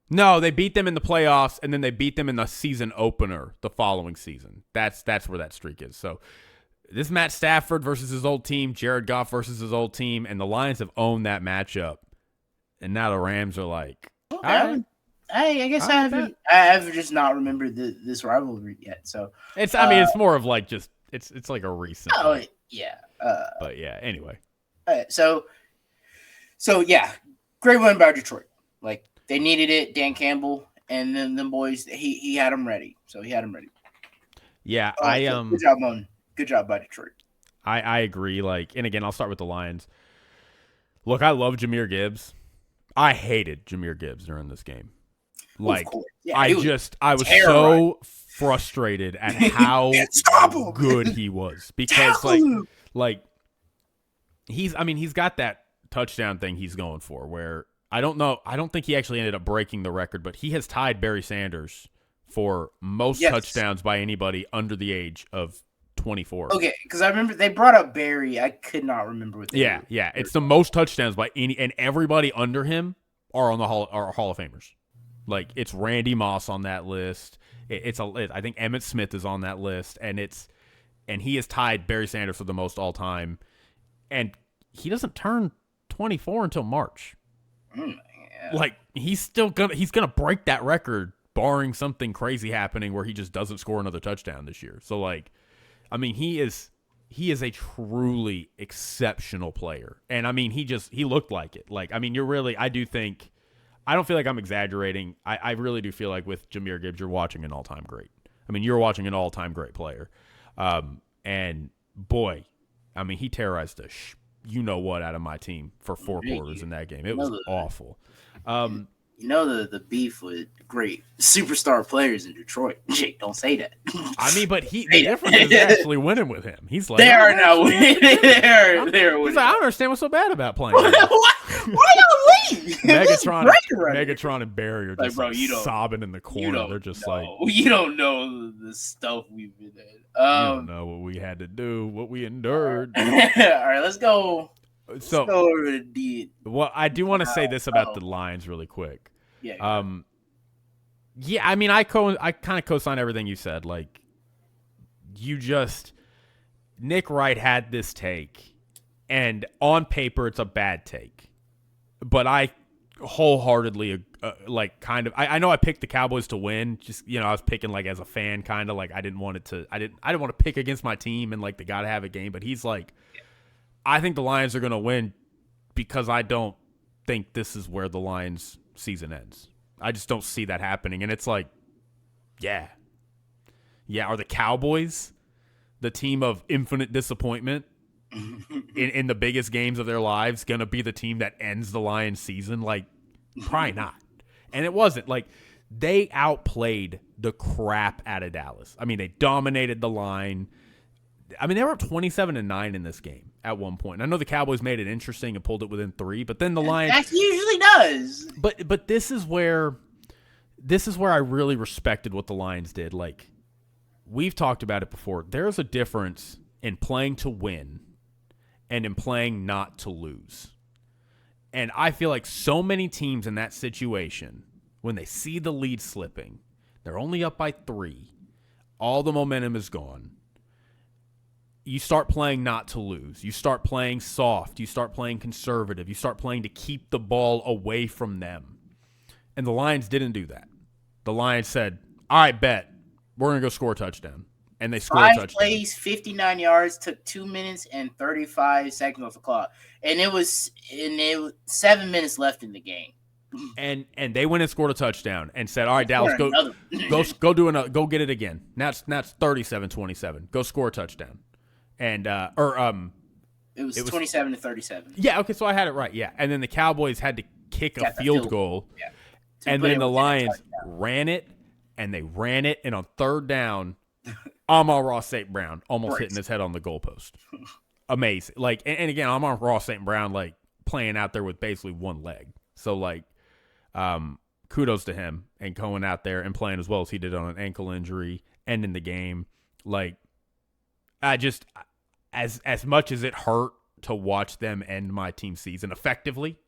[SPEAKER 1] No, they beat them in the playoffs, and then they beat them in the season opener the following season. That's where that streak is. So this Matt Stafford versus his old team, Jared Goff versus his old team, and the Lions have owned that matchup. And now the Rams are like,
[SPEAKER 2] I guess I have just not remembered this rivalry yet. So
[SPEAKER 1] it's it's more of like just it's like a recent.
[SPEAKER 2] Oh yeah.
[SPEAKER 1] But yeah, anyway.
[SPEAKER 2] So yeah, great win by Detroit. Like they needed it, Dan Campbell, and then the boys. He had them ready. So he had them ready.
[SPEAKER 1] Yeah,
[SPEAKER 2] Good job by Detroit.
[SPEAKER 1] I agree. Like, and again, I'll start with the Lions. Look, I love Jahmyr Gibbs. I hated Jahmyr Gibbs during this game. Like, yeah, I was so frustrated at how good he was because like he's got that touchdown thing he's going for, where I don't think he actually ended up breaking the record, but he has tied Barry Sanders for most touchdowns by anybody under the age of 24.
[SPEAKER 2] Okay, because I remember they brought up Barry. I could not remember what they were.
[SPEAKER 1] Yeah. It's the most touchdowns by any, and everybody under him are on the Hall of Famers. Like, it's Randy Moss on that list. I think Emmitt Smith is on that list, and he has tied Barry Sanders for the most all time, and he doesn't turn 24 until March. Like, he's gonna break that record, barring something crazy happening where he just doesn't score another touchdown this year. So, like, I mean, he is a truly exceptional player, and I mean, he looked like it. Like, I mean, I don't feel like I'm exaggerating. I really do feel like with Jahmyr Gibbs, you're watching an all-time great. I mean, you're watching an all-time great player. And boy, I mean, he terrorized the you-know-what out of my team for 4 quarters in that game. It was awful.
[SPEAKER 2] The beef with great superstar players in Detroit. Jake, don't say that.
[SPEAKER 1] I mean, but the difference is actually winning with him. He's like,
[SPEAKER 2] they are now winning. They're winning.
[SPEAKER 1] He's like, I don't understand what's so bad about playing.
[SPEAKER 2] Why y'all leave?
[SPEAKER 1] Megatron and Barry are just sobbing in the corner. They're just
[SPEAKER 2] you don't know the stuff we've been in.
[SPEAKER 1] You don't know what we had to do, what we endured.
[SPEAKER 2] All right, let's go.
[SPEAKER 1] So,
[SPEAKER 2] let's go over to the.
[SPEAKER 1] Well, I do want to say this about the Lions really quick.
[SPEAKER 2] Yeah.
[SPEAKER 1] Yeah, I mean, I kind of co-sign everything you said. Like, Nick Wright had this take, and on paper, it's a bad take. But I wholeheartedly, I know I picked the Cowboys to win. Just, I was picking, like, as a fan, kind of, like, I didn't want to pick against my team and, like, they got to have a game. But he's like, I think the Lions are going to win because I don't think this is where the Lions season ends. I just don't see that happening. And it's like, yeah. Are the Cowboys the team of infinite disappointment in the biggest games of their lives going to be the team that ends the Lions season? Like, probably not. And it wasn't. Like, they outplayed the crap out of Dallas. I mean, they dominated the line. I mean, they were up 27-9 in this game at one point. And I know the Cowboys made it interesting and pulled it within 3, but then the Lions.
[SPEAKER 2] That usually does.
[SPEAKER 1] But this is where I really respected what the Lions did. Like, we've talked about it before. There's a difference in playing to win and in playing not to lose. And I feel like so many teams in that situation, when they see the lead slipping, they're only up by 3, all the momentum is gone. You start playing not to lose. You start playing soft. You start playing conservative. You start playing to keep the ball away from them. And the Lions didn't do that. The Lions said, all right, bet. We're going to go score a touchdown. And they scored a touchdown.
[SPEAKER 2] 5 plays, 59 yards, took 2 minutes and 35 seconds off the clock. And it was 7 minutes left in the game.
[SPEAKER 1] And they went and scored a touchdown and said, all right, Dallas, go get it again. Now it's 37-27. Go score a touchdown. And
[SPEAKER 2] it was 27-37.
[SPEAKER 1] Yeah, okay, so I had it right. Yeah, and then the Cowboys had to kick a field goal. Yeah. And then the Lions ran it, and they ran it, and on third down, Amon-Ra St. Brown almost hitting his head on the goalpost. Amazing. Like, and again, Amon-Ra St. Brown, like, playing out there with basically one leg. So, like, kudos to him and going out there and playing as well as he did on an ankle injury, ending the game. Like, I just, as much as it hurt to watch them end my team season effectively,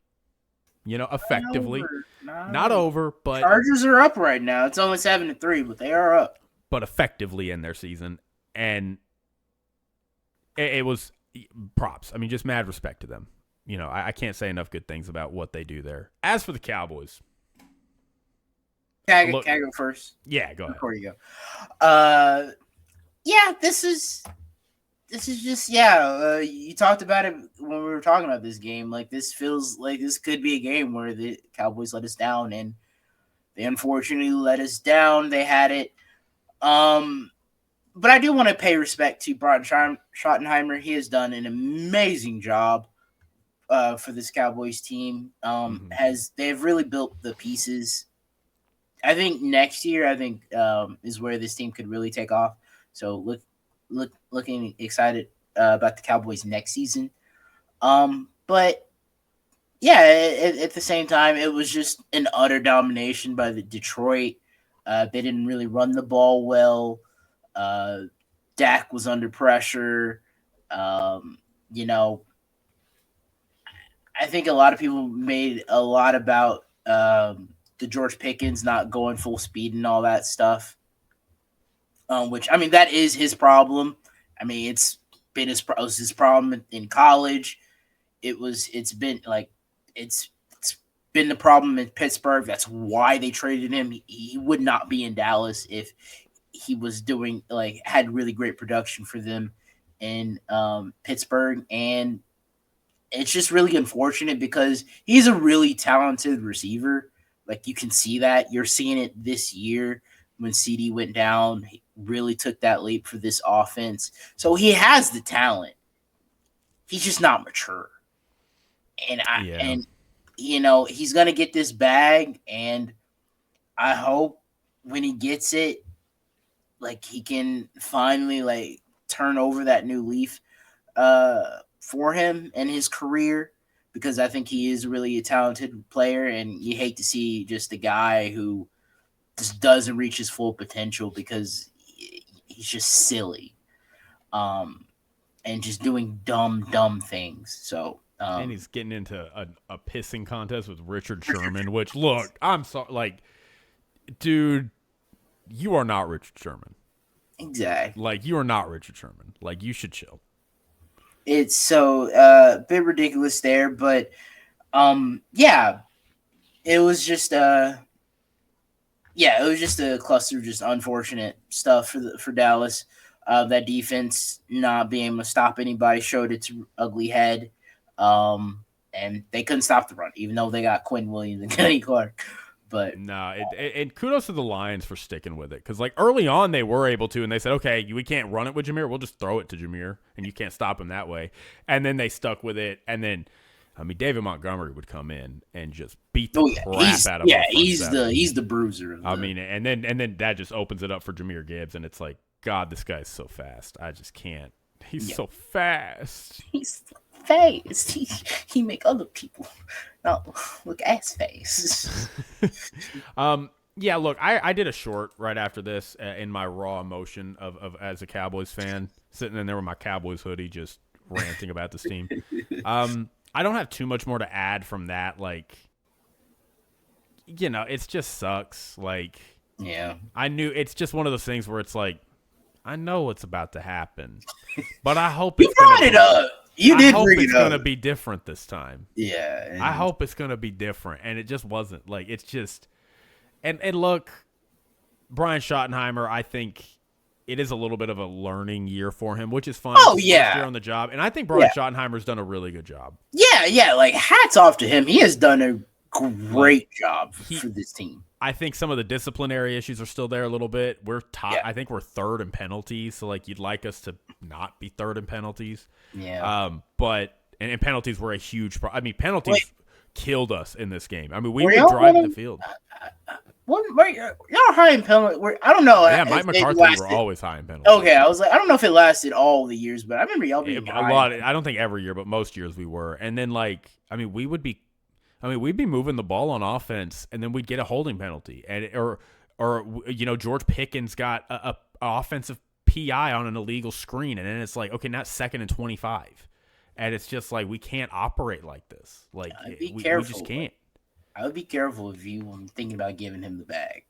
[SPEAKER 1] effectively, not over, but
[SPEAKER 2] Chargers are up right now. It's only 7-3, but they are up.
[SPEAKER 1] But effectively in their season, and it was props. I mean, just mad respect to them. I can't say enough good things about what they do there. As for the Cowboys,
[SPEAKER 2] can I go first?
[SPEAKER 1] Yeah, go ahead.
[SPEAKER 2] Before you go, yeah, this is just you talked about it when we were talking about this game. Like, this feels like this could be a game where the Cowboys let us down, and they unfortunately let us down. They had it. But I do want to pay respect to Brian Schottenheimer. He has done an amazing job for this Cowboys team. They've really built the pieces. I think next year, is where this team could really take off. So looking excited about the Cowboys next season. But At the same time, it was just an utter domination by the Detroit. They didn't really run the ball well. Uh, Dak was under pressure. Um, you know, I think a lot of people made a lot about the George Pickens not going full speed and all that stuff. Which I mean, that is his problem. I mean, it was his problem in college. It's been like it's been the problem in Pittsburgh. That's why they traded him. He would not be in Dallas if he was doing like had really great production for them in Pittsburgh, and it's just really unfortunate because he's a really talented receiver. Like you can see that. You're seeing it this year when CD went down. He really took that leap for this offense. So he has the talent. He's just not mature. And he's gonna get this bag, and I hope when he gets it, like he can finally like turn over that new leaf for him and his career, because I think he is really a talented player, and you hate to see just a guy who just doesn't reach his full potential because he's just silly, and just doing dumb things. So.
[SPEAKER 1] And he's getting into a pissing contest with Richard Sherman, which, look, I'm sorry. Like, dude, you are not Richard Sherman.
[SPEAKER 2] Exactly.
[SPEAKER 1] Like, you are not Richard Sherman. Like, you should chill.
[SPEAKER 2] It's so a bit ridiculous there, but yeah, it was just a cluster of just unfortunate stuff for Dallas. That defense not being able to stop anybody showed its ugly head. And they couldn't stop the run, even though they got Quinn Williams and Kenny Clark. But
[SPEAKER 1] and kudos to the Lions for sticking with it, because like early on they were able to, and they said, okay, we can't run it with Jameer, we'll just throw it to Jameer, and you can't stop him that way. And then they stuck with it, and then I mean David Montgomery would come in and just beat the crap out of him.
[SPEAKER 2] Yeah, he's the bruiser.
[SPEAKER 1] And then that just opens it up for Jameer Gibbs, and it's like, God, this guy's so fast. I just can't. He's so fast.
[SPEAKER 2] He's fast. He make other people not look ass face.
[SPEAKER 1] Yeah, look, I did a short right after this in my raw emotion of as a Cowboys fan, sitting in there with my Cowboys hoodie, just ranting about this team. I don't have too much more to add from that. Like, it just sucks. Like,
[SPEAKER 2] yeah,
[SPEAKER 1] I knew it's just one of those things where it's like, I know what's about to happen, but I hope
[SPEAKER 2] you brought it up. You did bring it up.
[SPEAKER 1] It's going to be different this time.
[SPEAKER 2] Yeah.
[SPEAKER 1] I hope it's going to be different, and it just wasn't. Like, it's just – and look, Brian Schottenheimer, I think it is a little bit of a learning year for him, which is fun.
[SPEAKER 2] Oh, yeah.
[SPEAKER 1] First year on the job, and I think Brian Schottenheimer's done a really good job.
[SPEAKER 2] Yeah, like, hats off to him. He has done a great job for this team.
[SPEAKER 1] I think some of the disciplinary issues are still there a little bit. We're top. I think we're third in penalties, so like you'd like us to not be third in penalties.
[SPEAKER 2] Yeah.
[SPEAKER 1] But penalties were a huge problem. I mean, penalties killed us in this game. I mean, we were driving the field.
[SPEAKER 2] Y'all high in penalty? I don't know.
[SPEAKER 1] Yeah, Mike McCarthy were always high in penalties.
[SPEAKER 2] Okay, I was like, I don't know if it lasted all the years, but I remember y'all being
[SPEAKER 1] a lot. I don't think every year, but most years we were. And then we'd be moving the ball on offense, and then we'd get a holding penalty, or George Pickens got a offensive PI on an illegal screen, and then it's like, okay, now it's 2nd and 25, and it's just like we can't operate like this. Like we just can't.
[SPEAKER 2] I would be careful if you were thinking about giving him the bag.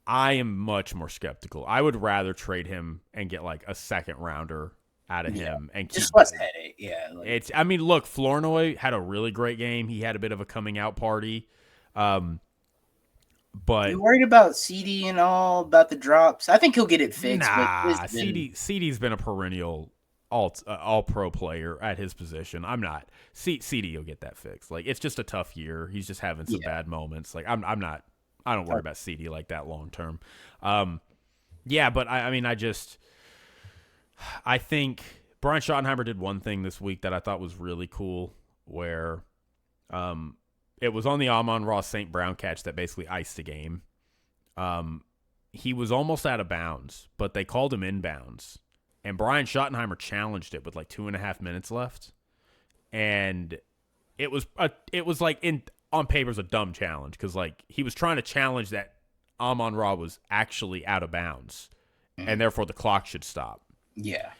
[SPEAKER 1] I am much more skeptical. I would rather trade him and get like a second rounder out of him and keep
[SPEAKER 2] just less headache. Yeah,
[SPEAKER 1] look, Flournoy had a really great game. He had a bit of a coming out party. But
[SPEAKER 2] you worried about CD and all about the drops? I think he'll get it fixed.
[SPEAKER 1] Nah, CD's been a perennial all pro player at his position. I'm not. CD will get that fixed. Like, it's just a tough year. He's just having some bad moments. Like, I don't worry about CD like that long term. But I think Brian Schottenheimer did one thing this week that I thought was really cool, where it was on the Amon-Ra St. Brown catch that basically iced the game. He was almost out of bounds, but they called him inbounds. And Brian Schottenheimer challenged it with like 2.5 minutes left. And it was like on paper was a dumb challenge because like he was trying to challenge that Amon-Ra was actually out of bounds, and therefore the clock should stop.
[SPEAKER 2] Yeah.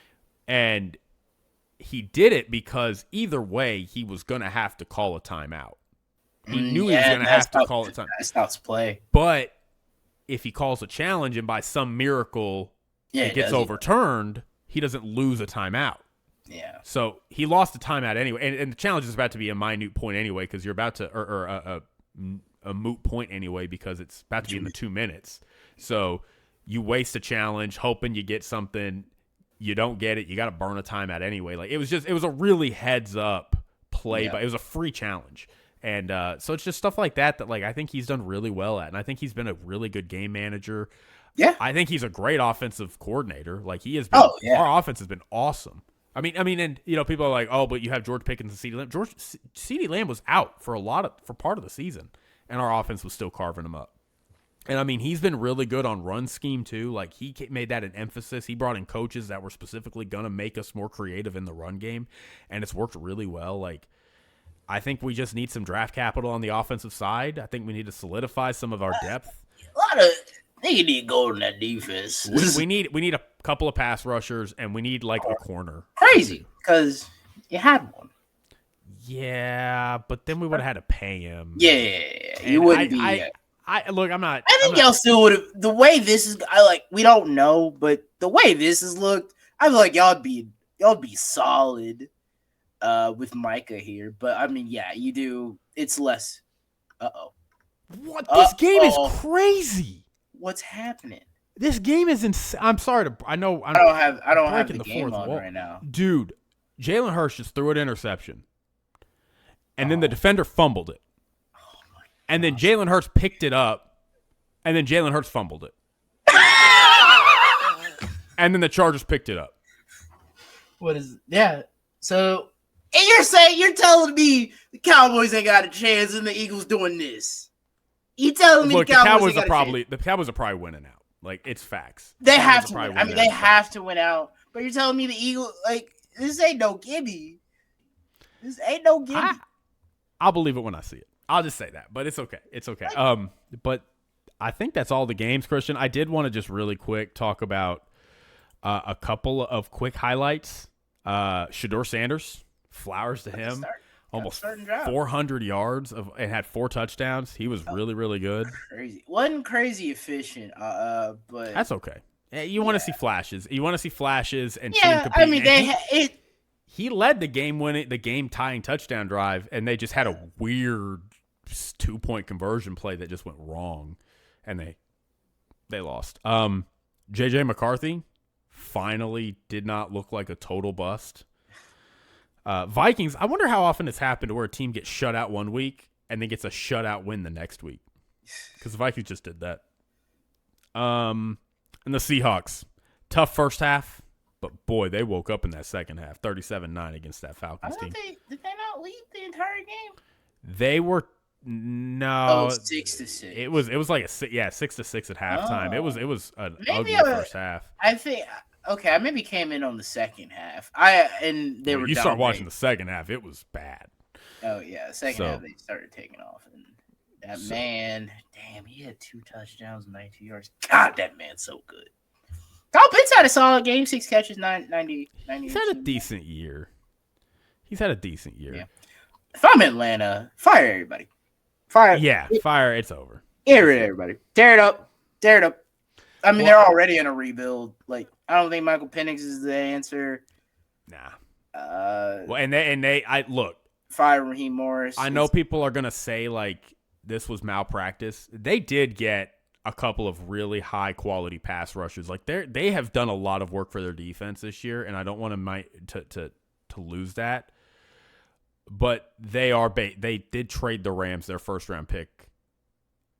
[SPEAKER 1] And he did it because either way he was going to have to call a timeout. He knew he was going to have to call a timeout.
[SPEAKER 2] That stops play.
[SPEAKER 1] But if he calls a challenge and by some miracle it gets overturned, he doesn't lose a timeout.
[SPEAKER 2] Yeah.
[SPEAKER 1] So he lost a timeout anyway, and the challenge is about to be a minute point anyway because you're about to, or a moot point anyway because it's about to be in the 2 minutes. So you waste a challenge hoping you get something. You don't get it. You got to burn a timeout anyway. Like it was a really heads up play, but it was a free challenge. And so it's just stuff like that like I think he's done really well at, and I think he's been a really good game manager.
[SPEAKER 2] Yeah.
[SPEAKER 1] I think he's a great offensive coordinator. Like he has been. Our offense has been awesome. I mean, and people are like, oh, but you have George Pickens and CeeDee Lamb. CeeDee Lamb was out for part of the season, and our offense was still carving him up. And I mean, he's been really good on run scheme too. Like he made that an emphasis. He brought in coaches that were specifically gonna make us more creative in the run game, and it's worked really well. Like I think we just need some draft capital on the offensive side. I think we need to solidify some of our depth.
[SPEAKER 2] They need to go in that defense.
[SPEAKER 1] We need a couple of pass rushers, and we need like a corner.
[SPEAKER 2] Crazy, because you had one.
[SPEAKER 1] Yeah, but then we would have had to pay him.
[SPEAKER 2] Yeah, you wouldn't be.
[SPEAKER 1] Look, I'm not.
[SPEAKER 2] I think y'all still would have. The way this is, we don't know, but the way this has looked, I feel like y'all be solid with Micah here. But I mean, yeah, you do. It's less.
[SPEAKER 1] What? This game is crazy.
[SPEAKER 2] What's happening?
[SPEAKER 1] This game is insane. I'm sorry to. I know.
[SPEAKER 2] I don't have the game on right now,
[SPEAKER 1] dude. Jalen Hurts just threw an interception, and then the defender fumbled it, and then Jalen Hurts picked it up, and then Jalen Hurts fumbled it, and then the Chargers picked it up.
[SPEAKER 2] What is? Yeah. So, and you're telling me the Cowboys ain't got a chance, and the Eagles doing this? You telling me the Cowboys are probably
[SPEAKER 1] winning out? Like it's facts.
[SPEAKER 2] They have to win. I mean, they have to win out. But you're telling me the Eagles, like, this ain't no gimme. This ain't no gimme.
[SPEAKER 1] I'll believe it when I see it. I'll just say that. But it's okay. It's okay. But I think that's all the games, Christian. I did want to just really quick talk about a couple of quick highlights. Shedeur Sanders, flowers to him. Almost 400 yards and had 4 touchdowns. He was really, really good.
[SPEAKER 2] Crazy. Wasn't crazy efficient, but
[SPEAKER 1] that's okay. You want to see flashes. You want to see flashes and
[SPEAKER 2] see him compete. I mean,
[SPEAKER 1] he led the game tying touchdown drive, and they just had a weird 2-point conversion play that just went wrong, and they lost. JJ McCarthy finally did not look like a total bust. Vikings, I wonder how often it's happened to where a team gets shut out one week and then gets a shutout win the next week. Because the Vikings just did that. And the Seahawks, tough first half, but boy, they woke up in that second half, 37-9 against that Falcons team.
[SPEAKER 2] Did they not lead the entire game?
[SPEAKER 1] They were
[SPEAKER 2] 6-6.
[SPEAKER 1] It was like 6-6 at halftime. It was an ugly first half.
[SPEAKER 2] I think. Okay, I maybe came in on the second half. You
[SPEAKER 1] start watching the second half, it was bad.
[SPEAKER 2] Oh yeah, the second half they started taking off, and that man, damn, he had 2 touchdowns, 92 yards. God, that man's so good. Kyle Pitts had a solid game, 6 catches, 90.
[SPEAKER 1] He's had a decent year. Yeah.
[SPEAKER 2] If I'm Atlanta, fire everybody. Fire.
[SPEAKER 1] Yeah, fire. It's over.
[SPEAKER 2] Get rid of everybody. Tear it up. I mean, they're already in a rebuild. Like, I don't think Michael Penix is the answer.
[SPEAKER 1] Nah. I look.
[SPEAKER 2] Fire Raheem Morris.
[SPEAKER 1] I know people are gonna say like this was malpractice. They did get a couple of really high quality pass rushers. Like they have done a lot of work for their defense this year, and I don't want to lose that. But they did trade the Rams their first round pick.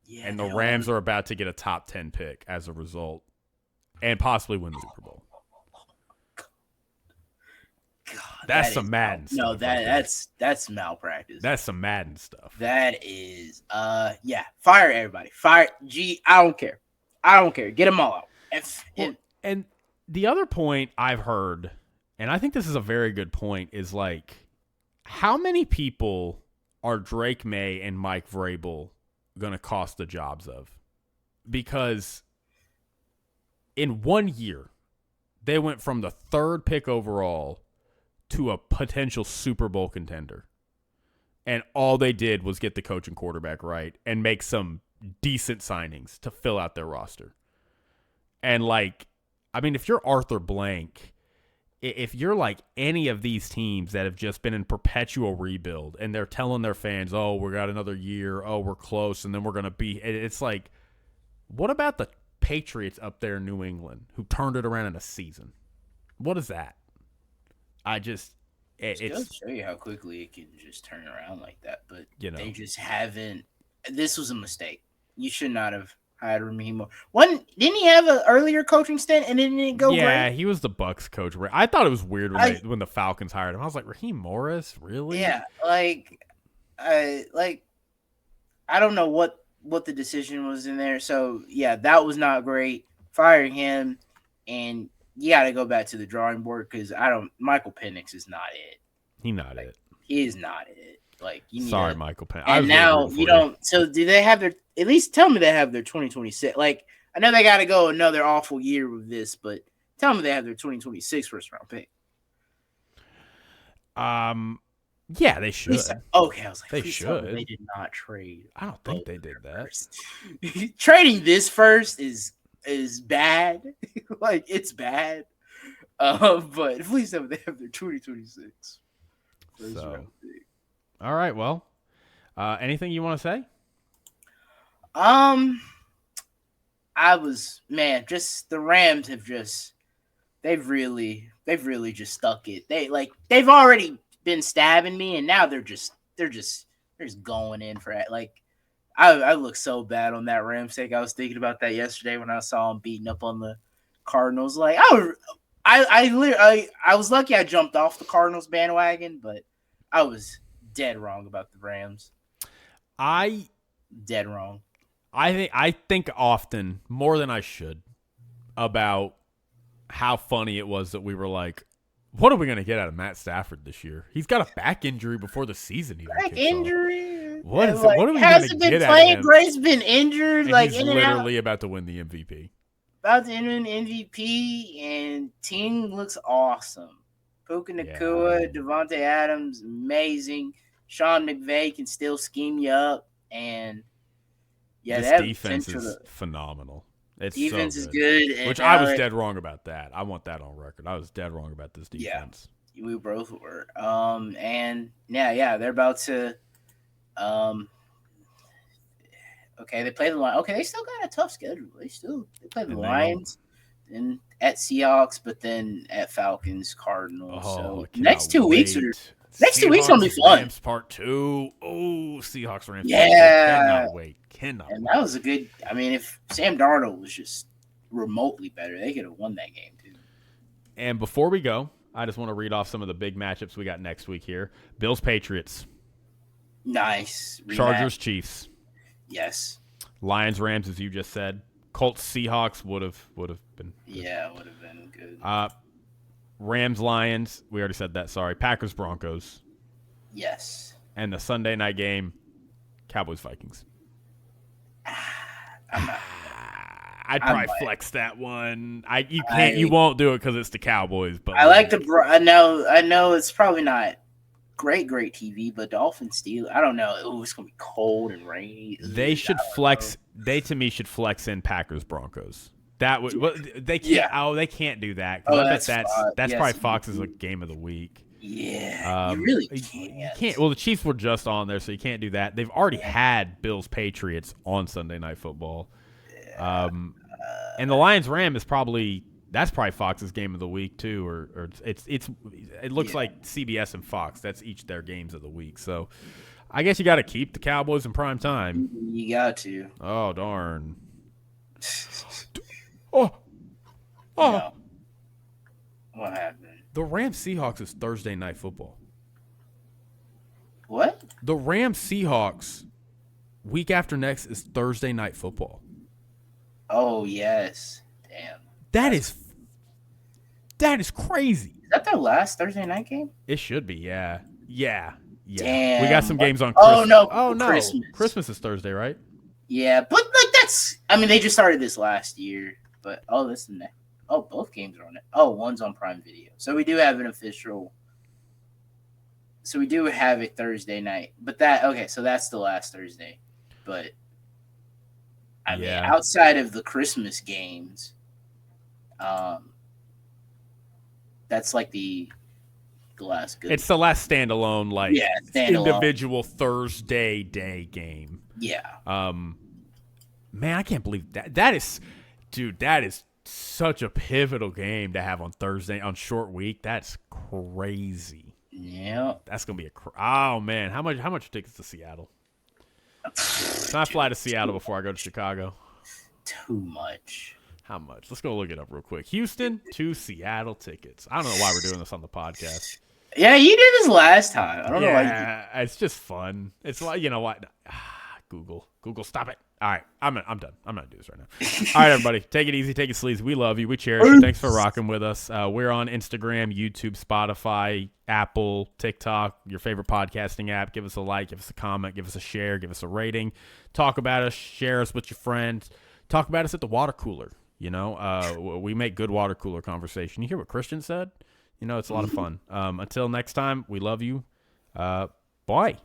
[SPEAKER 1] Yeah, and the Rams are about to get a top 10 pick as a result and possibly win the Super Bowl.
[SPEAKER 2] God,
[SPEAKER 1] that's some Madden stuff.
[SPEAKER 2] No, that's malpractice.
[SPEAKER 1] That's some Madden stuff.
[SPEAKER 2] That is, fire everybody. Fire, I don't care. Get them all out.
[SPEAKER 1] And the other point I've heard, and I think this is a very good point, is like, how many people are Drake May and Mike Vrabel going to cost the jobs of? Because in 1 year, they went from the 3rd pick overall to a potential Super Bowl contender. And all they did was get the coach and quarterback right and make some decent signings to fill out their roster. And if you're Arthur Blank, if you're like any of these teams that have just been in perpetual rebuild and they're telling their fans, oh, we got another year, oh, we're close, and then we're going to be – it's like, what about the Patriots up there in New England who turned it around in a season? What is that? It's
[SPEAKER 2] goes to show you how quickly it can just turn around like that. But they just haven't – this was a mistake. You should not have hired Raheem Morris. Didn't he have an earlier coaching stint and didn't it go great?
[SPEAKER 1] Yeah, he was the Bucs coach. I thought it was weird when the Falcons hired him. I was like, Raheem Morris? Really?
[SPEAKER 2] Yeah, I don't know what the decision was in there. So, yeah, that was not great. Firing him, and you got to go back to the drawing board because Michael Penix is not it.
[SPEAKER 1] He's not it.
[SPEAKER 2] He is not it.
[SPEAKER 1] Sorry, Michael Penix.
[SPEAKER 2] And now you don't. So do they have their? At least tell me they have their 2026. I know they got to go another awful year with this, but tell me they have their 2026 first round pick.
[SPEAKER 1] Yeah, they should.
[SPEAKER 2] Okay, I was like,
[SPEAKER 1] they should.
[SPEAKER 2] They did not trade.
[SPEAKER 1] I don't think they did that.
[SPEAKER 2] Trading this first is bad. It's bad. But please tell me they have their 2026 first round pick.
[SPEAKER 1] All right. Well, anything you want to say?
[SPEAKER 2] Just the Rams have they've really just stuck it. They've already been stabbing me, and now they're just going in for it. I look so bad on that Rams take. I was thinking about that yesterday when I saw them beating up on the Cardinals. I was lucky I jumped off the Cardinals bandwagon, but I was dead wrong about the Rams. Dead wrong.
[SPEAKER 1] I think often, more than I should, about how funny it was that we were like, what are we going to get out of Matt Stafford this year? He's got a back injury before the season even kicks
[SPEAKER 2] injury?
[SPEAKER 1] Off. What are we going to get out of him?
[SPEAKER 2] Gray's been injured.
[SPEAKER 1] And he's literally about to win the MVP.
[SPEAKER 2] About to win MVP, and team looks awesome. Puka Nacua, Devontae Adams, amazing. Sean McVay can still scheme you up, and
[SPEAKER 1] this defense is phenomenal.
[SPEAKER 2] Defense is good.
[SPEAKER 1] Which I was dead wrong about that. I want that on record. I was dead wrong about this defense.
[SPEAKER 2] Yeah, we both were. They're about to. Okay, they play the Lions. Okay, they still got a tough schedule. They play the Lions, and at Seahawks, but then at Falcons, Cardinals. So next 2 weeks are. Next 2 weeks gonna be fun.
[SPEAKER 1] Rams Part 2. Oh, Seahawks Rams.
[SPEAKER 2] Yeah.
[SPEAKER 1] Cannot wait.
[SPEAKER 2] And that was a good. I mean, if Sam Darnold was just remotely better, they could have won that game too.
[SPEAKER 1] And before we go, I just want to read off some of the big matchups we got next week here. Bills Patriots.
[SPEAKER 2] Nice.
[SPEAKER 1] Chargers Chiefs.
[SPEAKER 2] Yes.
[SPEAKER 1] Lions Rams, as you just said. Colts Seahawks would have been.
[SPEAKER 2] Yeah, would have been good.
[SPEAKER 1] Rams Lions, we already said that. Sorry. Packers Broncos.
[SPEAKER 2] Yes.
[SPEAKER 1] And the Sunday night game, Cowboys Vikings. I'd probably flex that one. You won't do it because it's the Cowboys. But
[SPEAKER 2] I like the. I know it's probably not great TV, but Dolphins Steelers. I don't know. It's gonna be cold and rainy.
[SPEAKER 1] They should flex. They to me should flex in Packers Broncos. That would. Well, they can't. Yeah. Oh, they can't do that. That's probably Fox's game of the week.
[SPEAKER 2] Yeah, you really can't.
[SPEAKER 1] You can't. Well, the Chiefs were just on there, so you can't do that. They've already had Bills Patriots on Sunday Night Football. And the Lions Ram is probably Fox's game of the week too, or it looks like CBS and Fox. That's each their games of the week. So I guess you got to keep the Cowboys in prime time.
[SPEAKER 2] You got to.
[SPEAKER 1] Oh darn.
[SPEAKER 2] No. What happened?
[SPEAKER 1] The Rams Seahawks is Thursday Night Football.
[SPEAKER 2] What?
[SPEAKER 1] The Rams Seahawks week after next is Thursday Night Football.
[SPEAKER 2] Oh yes. Damn.
[SPEAKER 1] That is crazy.
[SPEAKER 2] Is that their last Thursday night game?
[SPEAKER 1] It should be, yeah. Yeah. Yeah,
[SPEAKER 2] Damn.
[SPEAKER 1] we got some games on Christmas.
[SPEAKER 2] Oh no,
[SPEAKER 1] Christmas is Thursday, right?
[SPEAKER 2] Yeah, but like that's. I mean, they just started this last year, but this is next. Oh, both games are on it. Oh, one's on Prime Video, so we do have an official. So we do have a Thursday night, but so that's the last Thursday, but I mean, outside of the Christmas games, that's like the last good.
[SPEAKER 1] It's the last standalone, individual Thursday day game.
[SPEAKER 2] Yeah.
[SPEAKER 1] Man, I can't believe that. That is such a pivotal game to have on Thursday on short week. That's crazy.
[SPEAKER 2] Yeah.
[SPEAKER 1] That's gonna be oh man, how much tickets to Seattle? Can I fly to Seattle before I go to Chicago?
[SPEAKER 2] Too much.
[SPEAKER 1] How much? Let's go look it up real quick. Houston to Seattle tickets. I don't know why we're doing this on the podcast.
[SPEAKER 2] Yeah, you did this last time. I don't know why.
[SPEAKER 1] Yeah, it's just fun. It's like, you know what? Google, stop it. All right, I'm done. I'm not gonna do this right now. All right, everybody, take it easy, take it sleazy. We love you. We cherish you. Thanks for rocking with us. We're on Instagram, YouTube, Spotify, Apple, TikTok, your favorite podcasting app. Give us a like, give us a comment, give us a share, give us a rating. Talk about us, share us with your friends. Talk about us at the water cooler. You know, we make good water cooler conversation. You hear what Christian said? You know, it's a lot of fun. Until next time, we love you. Bye.